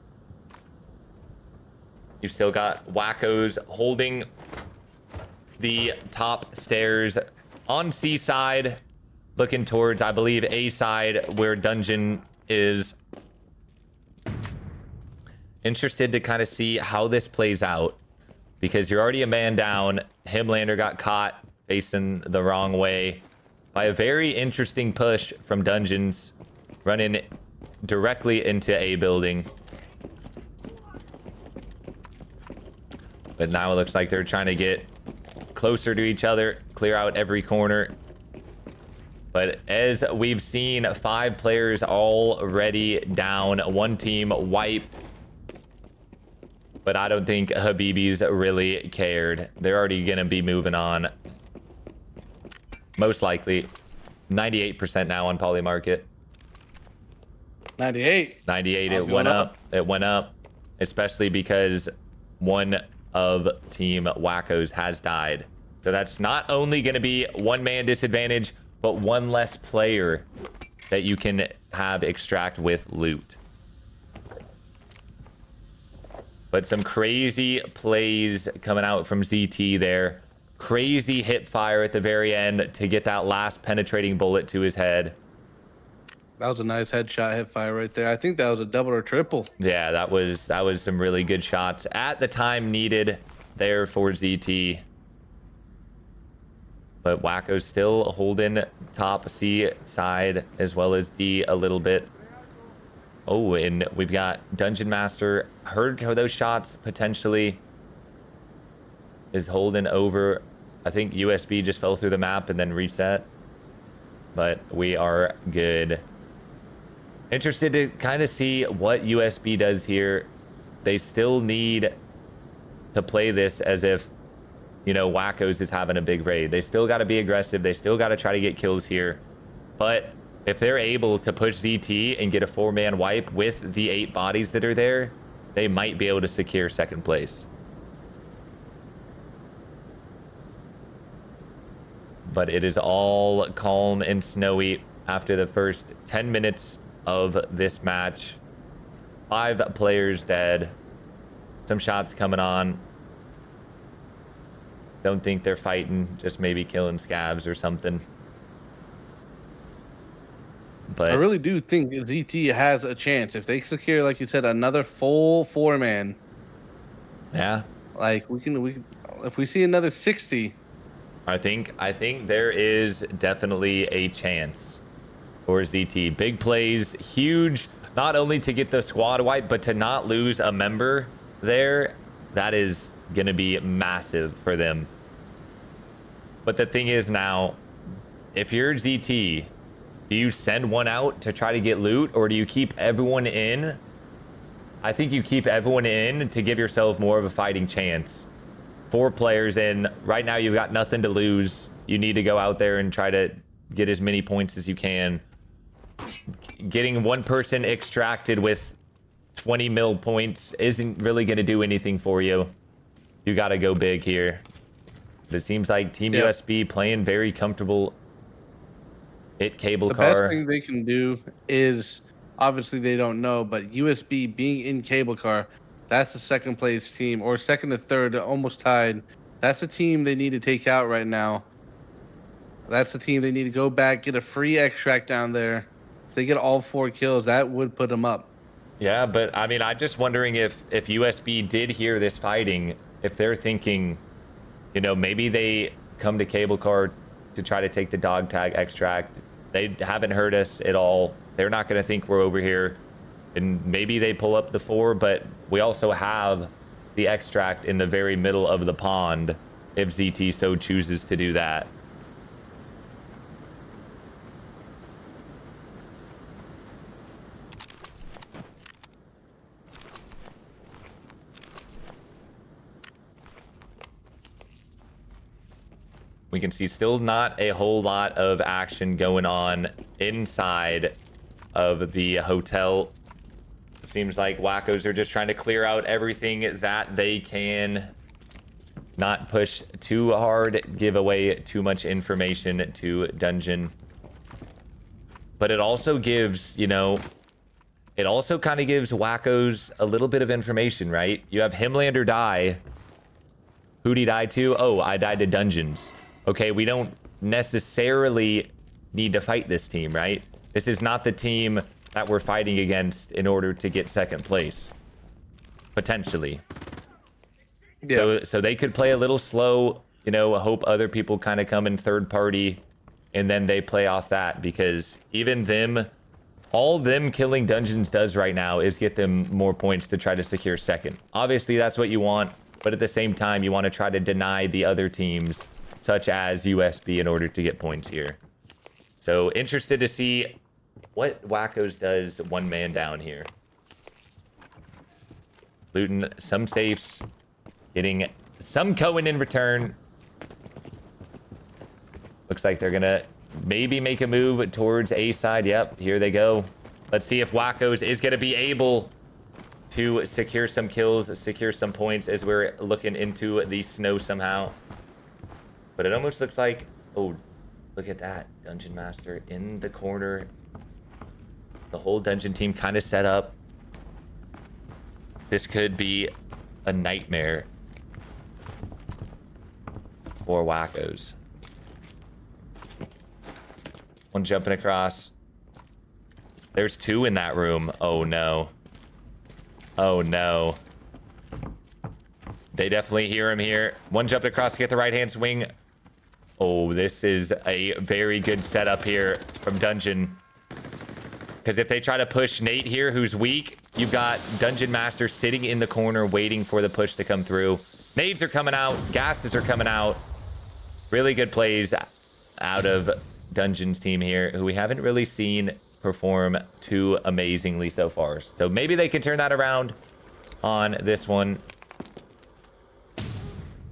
You've still got Wackos holding the top stairs on C side, looking towards, I believe, A side where Dungeon is. Interested to kind of see how this plays out, because you're already a man down. Himlander got caught facing the wrong way by a very interesting push from Dungeons, running directly into A building. But now it looks like they're trying to get closer to each other, clear out every corner. But as we've seen, 5 players already down, 1 team wiped. But I don't think Habibis really cared. They're already going to be moving on. Most likely. 98% now on Polymarket. 98. 98, it went up. It went up. Especially because one of Team Wackos has died. So that's not only going to be 1-man disadvantage, but 1 less player that you can have extract with loot. But some crazy plays coming out from ZT there. Crazy hip fire at the very end to get that last penetrating bullet to his head. That was a nice headshot hip fire right there. I think that was a double or triple. Yeah, that was some really good shots at the time needed there for ZT. But Wacko's still holding top C side as well as D a little bit. Oh, and we've got Dungeon Master. Heard those shots potentially. Is holding over. I think USB just fell through the map and then reset. But we are good. Interested to kind of see what USB does here. They still need to play this as if, you know, Wackos is having a big raid. They still got to be aggressive. They still got to try to get kills here. But if they're able to push ZT and get a 4-man wipe with the 8 bodies that are there, they might be able to secure second place. But it is all calm and snowy after the first 10 minutes of this match. 5 players dead. Some shots coming on. Don't think they're fighting, just maybe killing scavs or something. But I really do think ZT has a chance if they secure, like you said, another full 4-man. yeah, Like we if we see another 60. I think there is definitely a chance for ZT. Big plays, huge, not only to get the squad wipe, but to not lose a member there. That is going to be massive for them. But the thing is now, if you're ZT, do you send one out to try to get loot, or do you keep everyone in? I think you keep everyone in to give yourself more of a fighting chance. 4 players in. Right now, you've got nothing to lose. You need to go out there and try to get as many points as you can. Getting one person extracted with 20 mil points isn't really going to do anything for you. You got to go big here. But it seems like Team USB playing very comfortable. Cable the car. best thing they can do is, obviously they don't know, but USB being in cable car, that's the second place team, or second to third, almost tied. That's a team they need to take out right now. That's the team they need to go back, get a free extract down there. If they get all 4 kills, that would put them up. Yeah, but I mean, I'm just wondering if USB did hear this fighting, if they're thinking, you know, maybe they come to cable car to try to take the dog tag extract. They haven't heard us at all. They're not going to think we're over here. And maybe they pull up the 4, but we also have the extract in the very middle of the pond if ZT so chooses to do that. We can see still not a whole lot of action going on inside of the hotel. It seems like wackos are just trying to clear out everything that they can. Not push too hard, give away too much information to Dungeon. But it also gives, you know, it also kind of gives wackos a little bit of information, right? You have Himlander die. Who'd he die to? Oh, I died to Dungeons. Okay, we don't necessarily need to fight this team, right? This is not the team that we're fighting against in order to get second place. Potentially. Yeah. So they could play a little slow, you know, hope other people kind of come in third party, and then they play off that, because even them, all them killing Dungeons does right now is get them more points to try to secure second. Obviously, that's what you want, but at the same time, you want to try to deny the other teams, such as USB, in order to get points here. So interested to see what Wackos does one man down here. Looting some safes, getting some Cohen in return. Looks like they're gonna maybe make a move towards A side. Yep, here they go. Let's see if Wackos is gonna be able to secure some kills, secure some points as we're looking into the snow somehow. But it almost looks like, oh, look at that. Dungeon Master in the corner. The whole dungeon team kind of set up. This could be a nightmare for wackos. One jumping across. There's two in that room. Oh, no. Oh, no. They definitely hear him here. One jumped across to get the right-hand swing. Oh, this is a very good setup here from Dungeon. Because if they try to push Nate here, who's weak, you've got Dungeon Master sitting in the corner waiting for the push to come through. Nades are coming out. Gases are coming out. Really good plays out of Dungeon's team here, who we haven't really seen perform too amazingly so far. So maybe they can turn that around on this one.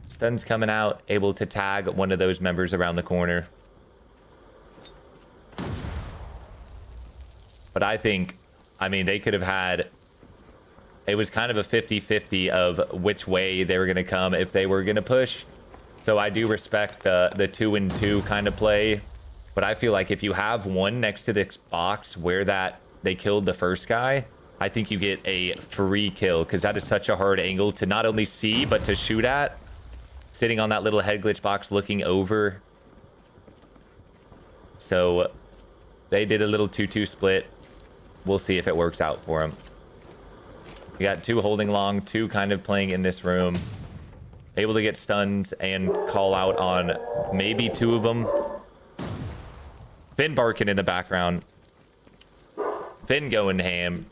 Stun's coming out, able to tag one of those members around the corner. But I think, I mean, they could have had, it was kind of a 50-50 of which way they were going to come if they were going to push. So I do respect the 2-and-2 kind of play. But I feel like if you have one next to this box where that they killed the first guy, I think you get a free kill, because that is such a hard angle to not only see, but to shoot at. Sitting on that little head glitch box looking over. So they did a little 2-2 split. We'll see if it works out for them. We got two holding long, two kind of playing in this room. Able to get stuns and call out on maybe two of them. Finn barking in the background. Finn going ham.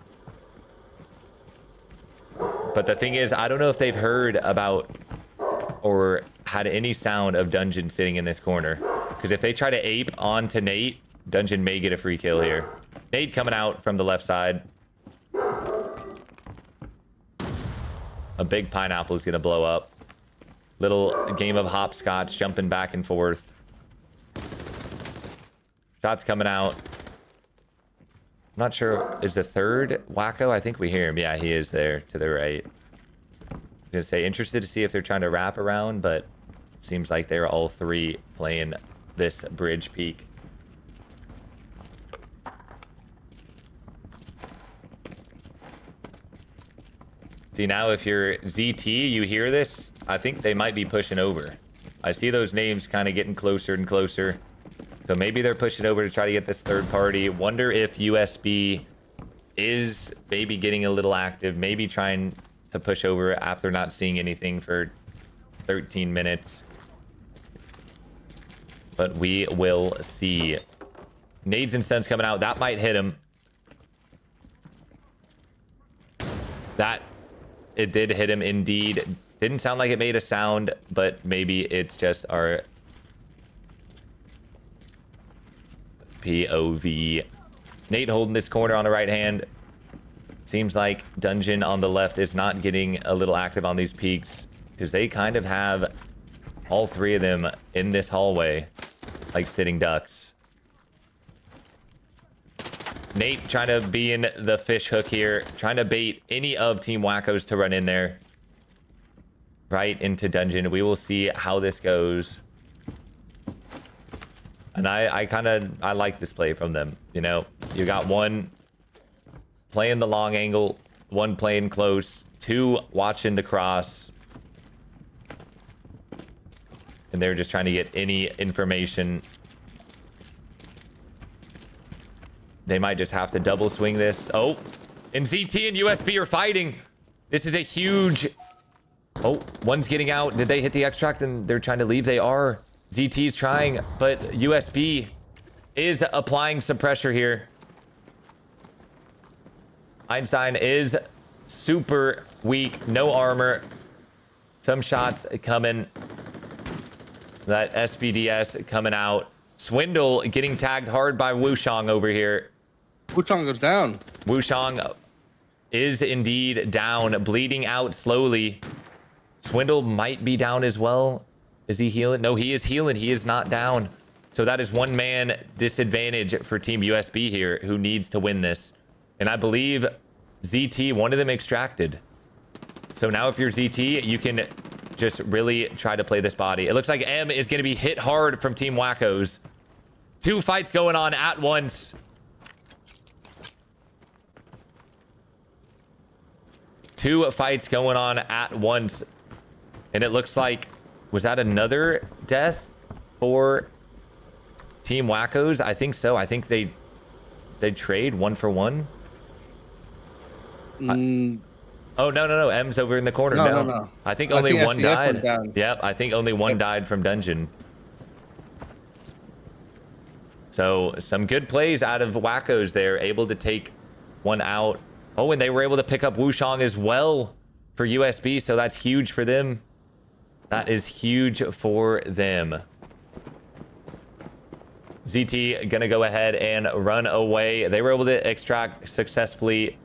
But the thing is, I don't know if they've heard about or had any sound of Dungeon sitting in this corner. Because if they try to ape onto Nate, Dungeon may get a free kill here. Nate coming out from the left side. A big pineapple is going to blow up. Little game of hopscotch, jumping back and forth. Shots coming out. I'm not sure. Is the third wacko? I think we hear him. Yeah, he is there to the right. I was gonna say, interested to see if they're trying to wrap around, but seems like they're all three playing this bridge peak. See, now if you're ZT, you hear this, I think they might be pushing over. I see those names kind of getting closer and closer. So maybe they're pushing over to try to get this third party. Wonder if USB is maybe getting a little active, maybe trying to push over after not seeing anything for 13 minutes. But we will see. Nades and stuns coming out. That might hit him. That, it did hit him indeed. Didn't sound like it made a sound, but maybe it's just our POV. Nate holding this corner on the right hand. Seems like Dungeon on the left is not getting a little active on these peaks because they kind of have all three of them in this hallway like sitting ducks. Nate trying to be in the fish hook here, trying to bait any of Team Wackos to run in there right into Dungeon. We will see how this goes. And I like this play from them. You know, you got one playing the long angle, one playing close, two watching the cross. And they're just trying to get any information. They might just have to double swing this. Oh, and ZT and USB are fighting. This is a huge... Oh, one's getting out. Did they hit the extract and they're trying to leave? They are. ZT's trying, but USB is applying some pressure here. Einstein is super weak, no armor. Some shots coming. That SVDS coming out. Swindle getting tagged hard by Wushang over here. Wushang goes down. Wushang is indeed down, bleeding out slowly. Swindle might be down as well. Is he healing? No, he is healing. He is not down. So that is one man disadvantage for Team USB here, who needs to win this. And I believe ZT, one of them extracted. So now if you're ZT, you can just really try to play this body. It looks like M is going to be hit hard from Team Wackos. Two fights going on at once. Two fights going on at once. And it looks like, was that another death for Team Wackos? I think so. I think they trade 1 for 1. Oh, no. M's over in the corner. No. I think only one SCF died. went down. Yep, I think only one died from Dungeon. So some good plays out of Wackos there, able to take one out. Oh, and they were able to pick up Wushang as well for USB, so that's huge for them. That is huge for them. ZT gonna go ahead and run away. They were able to extract successfully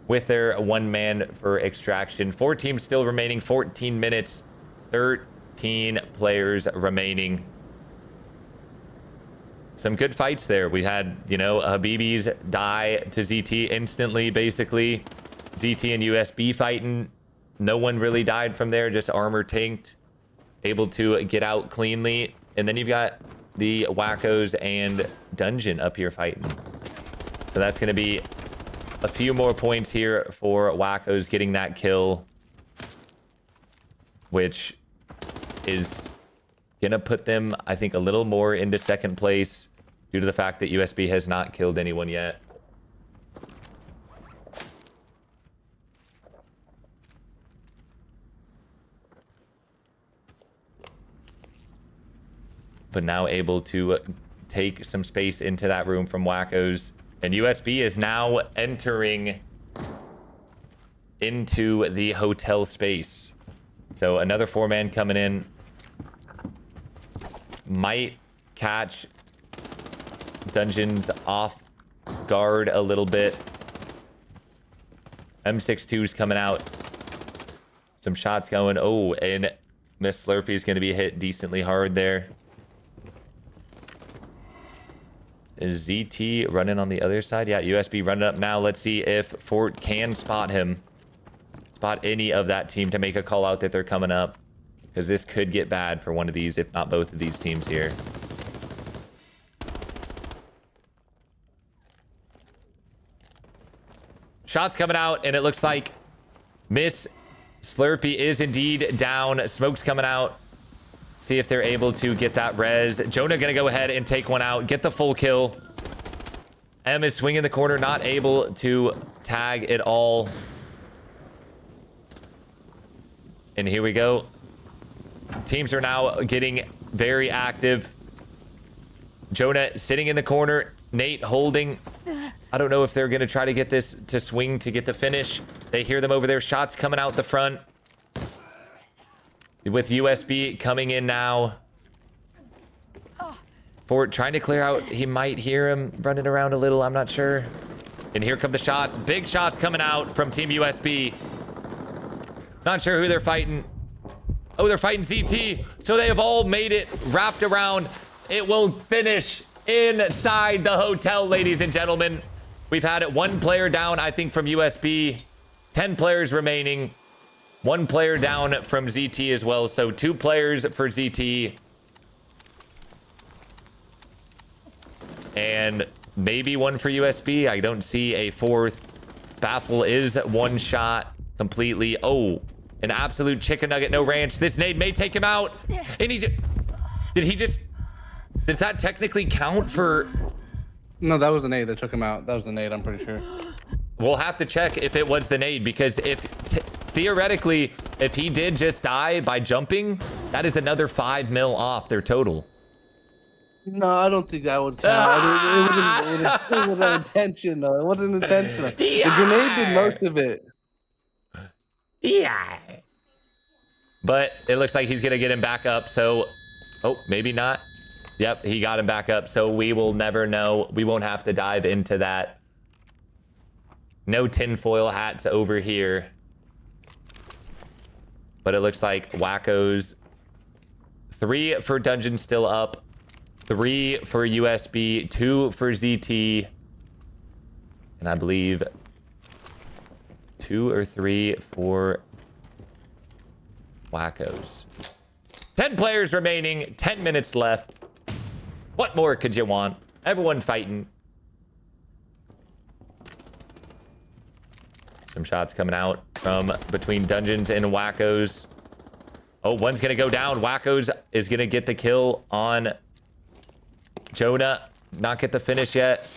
with their one man for extraction. 4 teams still remaining, 14 minutes, 13 players remaining. Some good fights there. We had, you know, Habibis die to ZT instantly, basically. ZT and USB fighting. No one really died from there, just armor tanked, able to get out cleanly. And then you've got the Wackos and Dungeon up here fighting. So that's going to be a few more points here for Wackos getting that kill, which is going to put them, I think, a little more into second place due to the fact that USB has not killed anyone yet. But now able to take some space into that room from Wackos. And USB is now entering into the hotel space. So another 4-man coming in. Might catch Dungeons off guard a little bit. M62's coming out. Some shots going. Oh, and Miss Slurpee is going to be hit decently hard there. Is ZT running on the other side? Yeah, USB running up now. Let's see if Fort can spot him. Spot any of that team to make a call out that they're coming up. Because this could get bad for one of these, if not both of these teams here. Shots coming out, and it looks like Miss Slurpee is indeed down. Smoke's coming out. See if they're able to get that res. Jonah gonna go ahead and take one out, get the full kill. M is swinging the corner, not able to tag it all. And here we go. Teams are now getting very active. Jonah sitting in the corner. Nate holding. I don't know if they're gonna try to get this to swing to get the finish. They hear them over there. Shots coming out the front. With USB coming in now. Fort trying to clear out. He might hear him running around a little. I'm not sure. And here come the shots. Big shots coming out from Team USB. Not sure who they're fighting. Oh, they're fighting ZT. So they have all made it wrapped around. It will finish inside the hotel, ladies and gentlemen. We've had one player down, I think, from USB. 10 players remaining. 1 player down from ZT as well. So 2 players for ZT. And maybe 1 for USB. I don't see a 4th. Baffle is 1 shot completely. Oh, an absolute chicken nugget, no ranch. This nade may take him out. And he just... Does that technically count for... No, that was the nade that took him out. That was the nade, I'm pretty sure. We'll have to check if it was the nade, because if theoretically, if he did just die by jumping, that is another 5 mil off their total. No, I don't think that would count. It wasn't intentional. It wasn't intentional. The grenade did most of it. Yeah. But it looks like he's going to get him back up, so... Oh, maybe not. Yep, he got him back up, so we will never know. We won't have to dive into that. No tinfoil hats over here. But it looks like Wacko's 3 for Dungeon still up. 3 for USB. 2 for ZT. And I believe 2 or 3 for Wacko's. 10 players remaining. 10 minutes left. What more could you want? Everyone fighting. Some shots coming out from between Dungeons and Wacko's. Oh, one's going to go down. Wacko's is going to get the kill on Jonah. Not get the finish yet.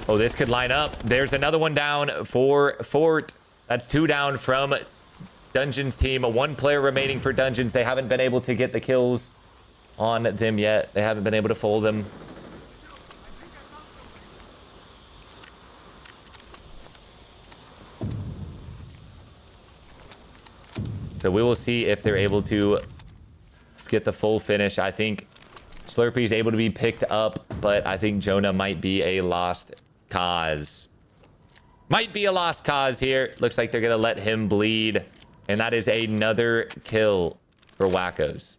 Oh, this could line up. There's another one down for Fort. That's 2 down from Dungeons team. 1 player remaining for Dungeons. They haven't been able to get the kills on them yet. They haven't been able to fold them. So we will see if they're able to get the full finish. I think Slurpee is able to be picked up, but I think Jonah might be a lost cause. Might be a lost cause here. Looks like they're going to let him bleed. And that is another kill for Wacko's.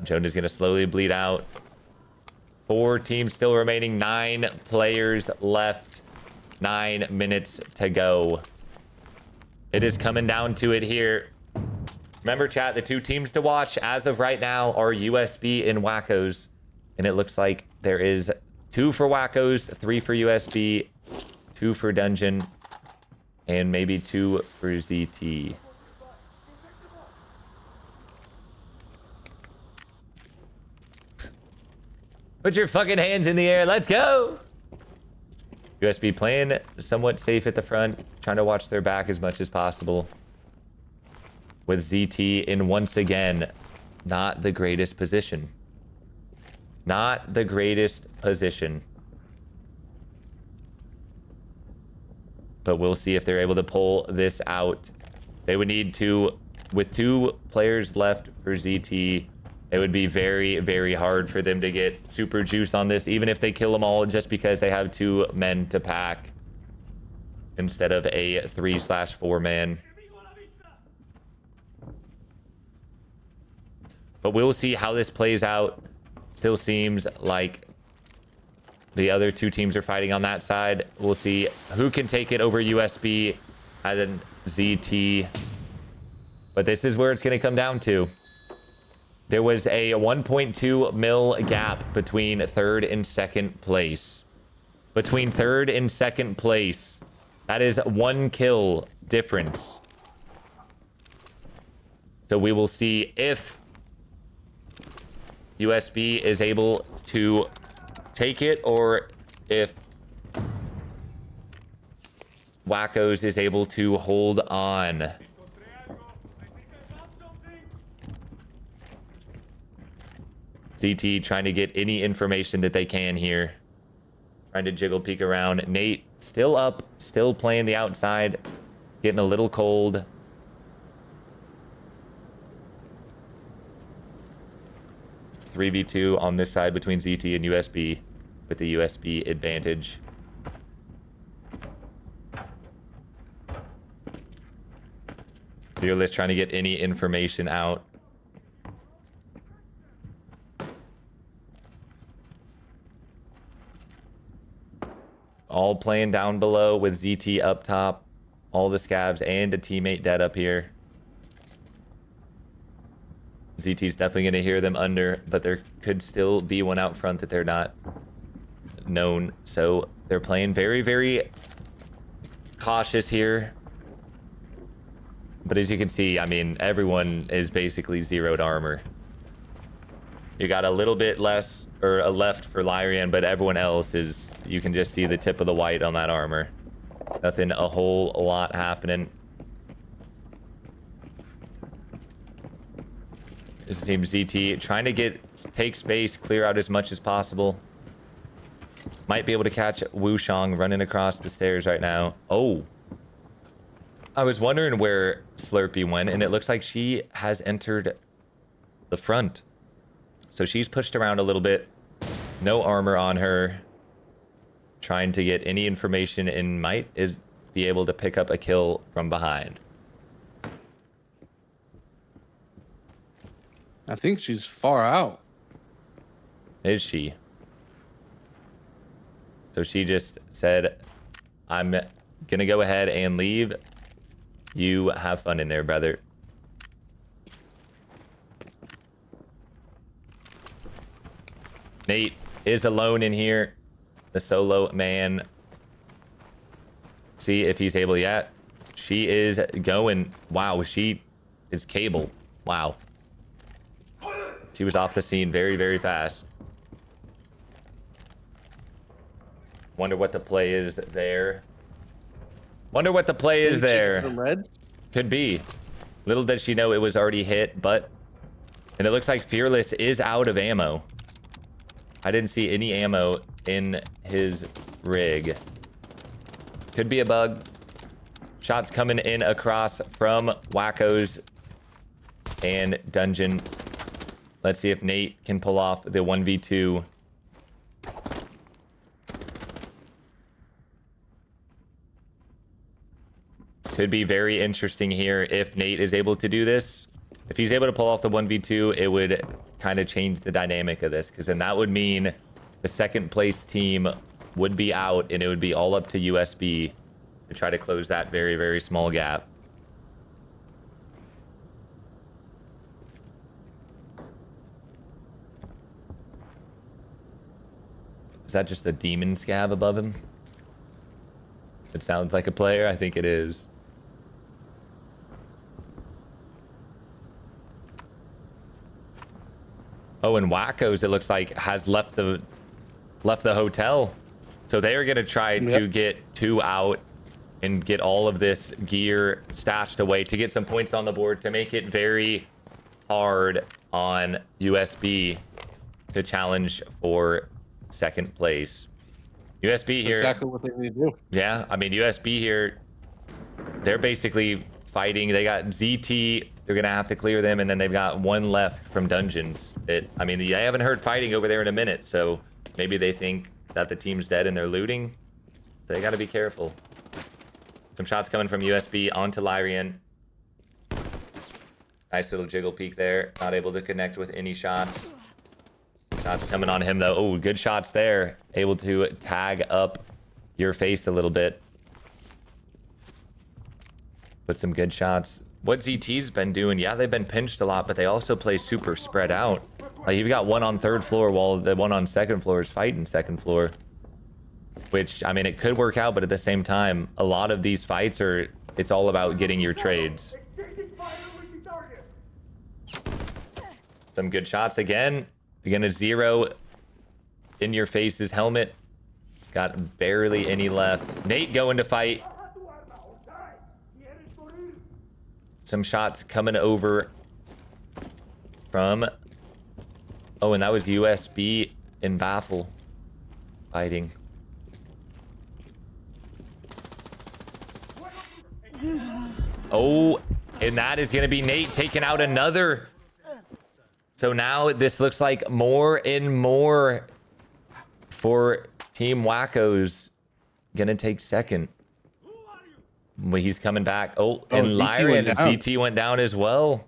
Jonah's going to slowly bleed out. 4 teams still remaining. 9 players left. 9 minutes to go. It is coming down to it here. Remember, chat, the 2 teams to watch as of right now are USB and Wacko's. And it looks like there is 2 for Wacko's, 3 for USB, 2 for Dungeon, and maybe 2 for ZT. Put your fucking hands in the air. Let's go. USB playing somewhat safe at the front, trying to watch their back as much as possible. With ZT in, once again, not the greatest position. Not the greatest position. But we'll see if they're able to pull this out. They would need to, with 2 players left for ZT, it would be very, very hard for them to get super juice on this, even if they kill them all, just because they have 2 men to pack instead of a 3/4 man. But we'll see how this plays out. Still seems like the other 2 teams are fighting on that side. We'll see who can take it over USB and then ZT. But this is where it's going to come down to. There was a 1.2 mil gap between 3rd and 2nd place. Between 3rd and 2nd place. That is 1 kill difference. So we will see if USB is able to take it, or if Wacko's is able to hold on. ZT trying to get any information that they can here. Trying to jiggle peek around. Nate still up, still playing the outside. Getting a little cold. Three v 2 on this side between ZT and USB, with the USB advantage. Fearless trying to get any information out. All playing down below with ZT up top. All the scavs and a teammate dead up here. ZT's definitely going to hear them under, but there could still be one out front that they're not known. So they're playing very, very cautious here. But as you can see, I mean, everyone is basically zeroed armor. You got a little bit less or a left for Lyrian, but everyone else is, you can just see the tip of the white on that armor. Nothing a whole lot happening. It seems ZT trying to take space, clear out as much as possible. Might be able to catch Wushang running across the stairs right now. Oh. I was wondering where Slurpee went, and it looks like she has entered the front. So she's pushed around a little bit. No armor on her. Trying to get any information and might be able to pick up a kill from behind. I think she's far out. Is she? So she just said, I'm gonna go ahead and leave. You have fun in there, brother. Nate is alone in here. The solo man. See if he's able yet. She is going. Wow, she is cable. Wow. She was off the scene very, very fast. Wonder what the play is there. Wonder what the play is there. Could be. Little did she know it was already hit, but... And it looks like Fearless is out of ammo. I didn't see any ammo in his rig. Could be a bug. Shots coming in across from Wackos and Dungeon. Let's see if Nate can pull off the 1v2. Could be very interesting here if Nate is able to do this. If he's able to pull off the 1v2, it would kind of change the dynamic of this, because then that would mean the second place team would be out, and it would be all up to USB to try to close that very, very small gap. Is that just a demon scav above him? It sounds like a player. I think it is. Oh, and Wackos, it looks like, has left the hotel. So they are going to try to get 2 out and get all of this gear stashed away to get some points on the board to make it very hard on USB to challenge for second place. USB here. Exactly what they need to do. Yeah, I mean, USB here, they're basically fighting. They got ZT. They're going to have to clear them, and then they've got one left from Dungeons. I mean, I haven't heard fighting over there in a minute, so maybe they think that the team's dead and they're looting. So they got to be careful. Some shots coming from USB onto Lyrian. Nice little jiggle peek there. Not able to connect with any shots. Shots coming on him, though. Oh, good shots there. Able to tag up your face a little bit. Put some good shots. What ZT's been doing, yeah, they've been pinched a lot, but they also play super spread out. Like, you've got one on third floor while the one on second floor is fighting second floor. Which, I mean, it could work out, but at the same time, a lot of these fights it's all about getting your trades. Some good shots again. You're gonna zero in your face's helmet. Got barely any left. Nate going to fight. Some shots coming over from... Oh, and that was USB and Baffle fighting. Oh, and that is going to be Nate taking out another. So now this looks like more and more for Team Wackos. Gonna take second. But he's coming back. Oh, and Lyran and CT went down as well.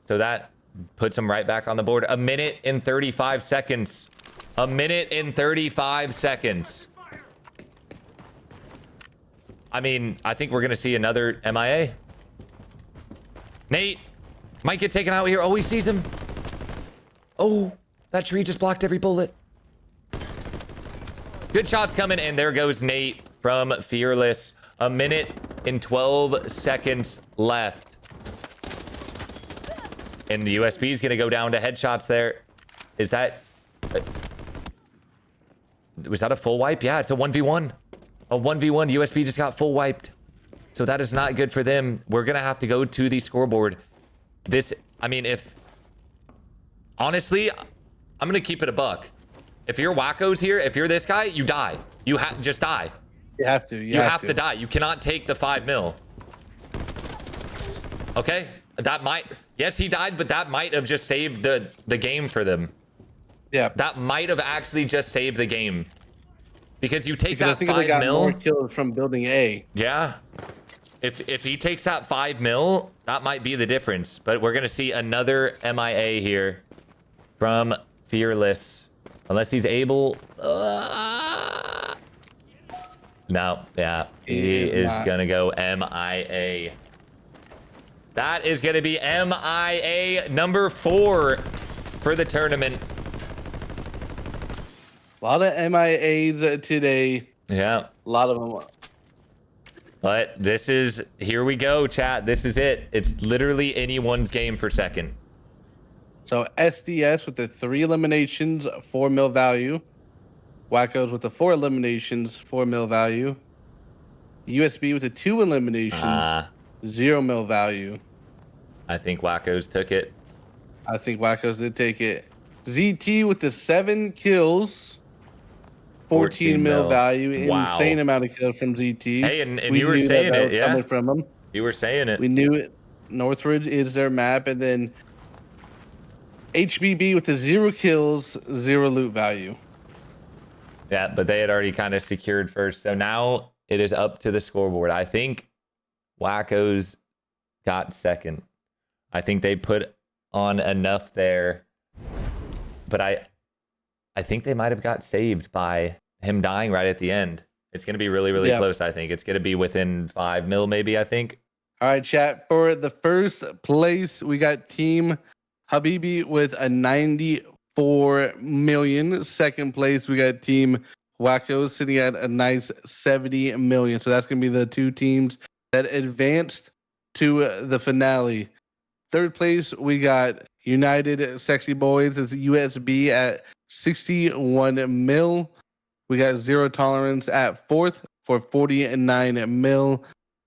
So that puts him right back on the board. 1:35 seconds. 1:35 seconds. I mean, I think we're going to see another MIA. Nate might get taken out here. Oh, he sees him. Oh, that tree just blocked every bullet. Good shots coming, and there goes Nate from Fearless. 1:12 seconds left. And the USB is going to go down to headshots there. Is that... was that a full wipe? Yeah, it's a 1v1. A 1v1. USB just got full wiped. So that is not good for them. We're going to have to go to the scoreboard. This, I mean, if... honestly, I'm going to keep it a buck. If you're Wackos here, if you're this guy, you die. You just die. You have to. You have to die. You cannot take the 5 mil. Okay? That might... yes, he died, but that might have just saved the game for them. Yeah. That might have actually just saved the game. Because you take because that I think 5 they got mil... more kills from building A. Yeah. If he takes that 5 mil, that might be the difference. But we're going to see another MIA here from Fearless. Unless he's able... no, yeah. He is going to go MIA. That is going to be MIA number 4 for the tournament. A lot of MIAs today. Yeah. A lot of them. But this is... here we go, chat. This is it. It's literally anyone's game for second. So SDS with the 3 eliminations, 4 mil value. Wackos with the 4 eliminations, 4 mil value. USB with the 2 eliminations, 0 mil value. I think Wackos took it. I think Wackos did take it. ZT with the 7 kills, 14 mil value. Wow. Insane amount of kills from ZT. Hey, and you were saying it, yeah. Coming from them. You were saying it. We knew it. Northridge is their map, and then HBB with the 0 kills, 0 loot value. Yeah, but they had already kind of secured first. So now it is up to the scoreboard. I think Wackos got second. I think they put on enough there. But I think they might have got saved by him dying right at the end. It's going to be really, really close, I think. It's going to be within 5 mil, maybe, I think. All right, chat. For the first place, we got Team Habibi with a 94 million. Second place, we got Team Wackos sitting at a nice 70 million. So that's going to be the 2 teams that advanced to the finale. Third place, we got United Sexy Boys. It's USB at 61 mil. We got Zero Tolerance at 4th for 49 mil.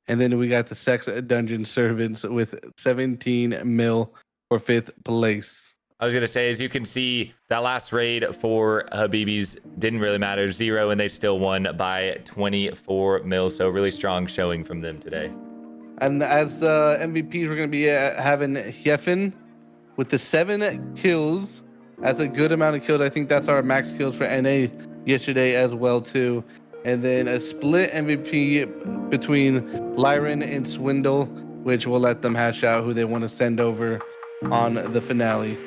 And then we got the Sex Dungeon Servants with 17 mil for 5th place. I was going to say, as you can see, that last raid for Habibis didn't really matter. 0, and they still won by 24 mil. So really strong showing from them today. And as the MVPs, we're going to be having Hiefen with the 7 kills. That's a good amount of kills. I think that's our max kills for NA yesterday as well, too. And then a split MVP between Lyran and Swindle, which will let them hash out who they want to send over on the finale.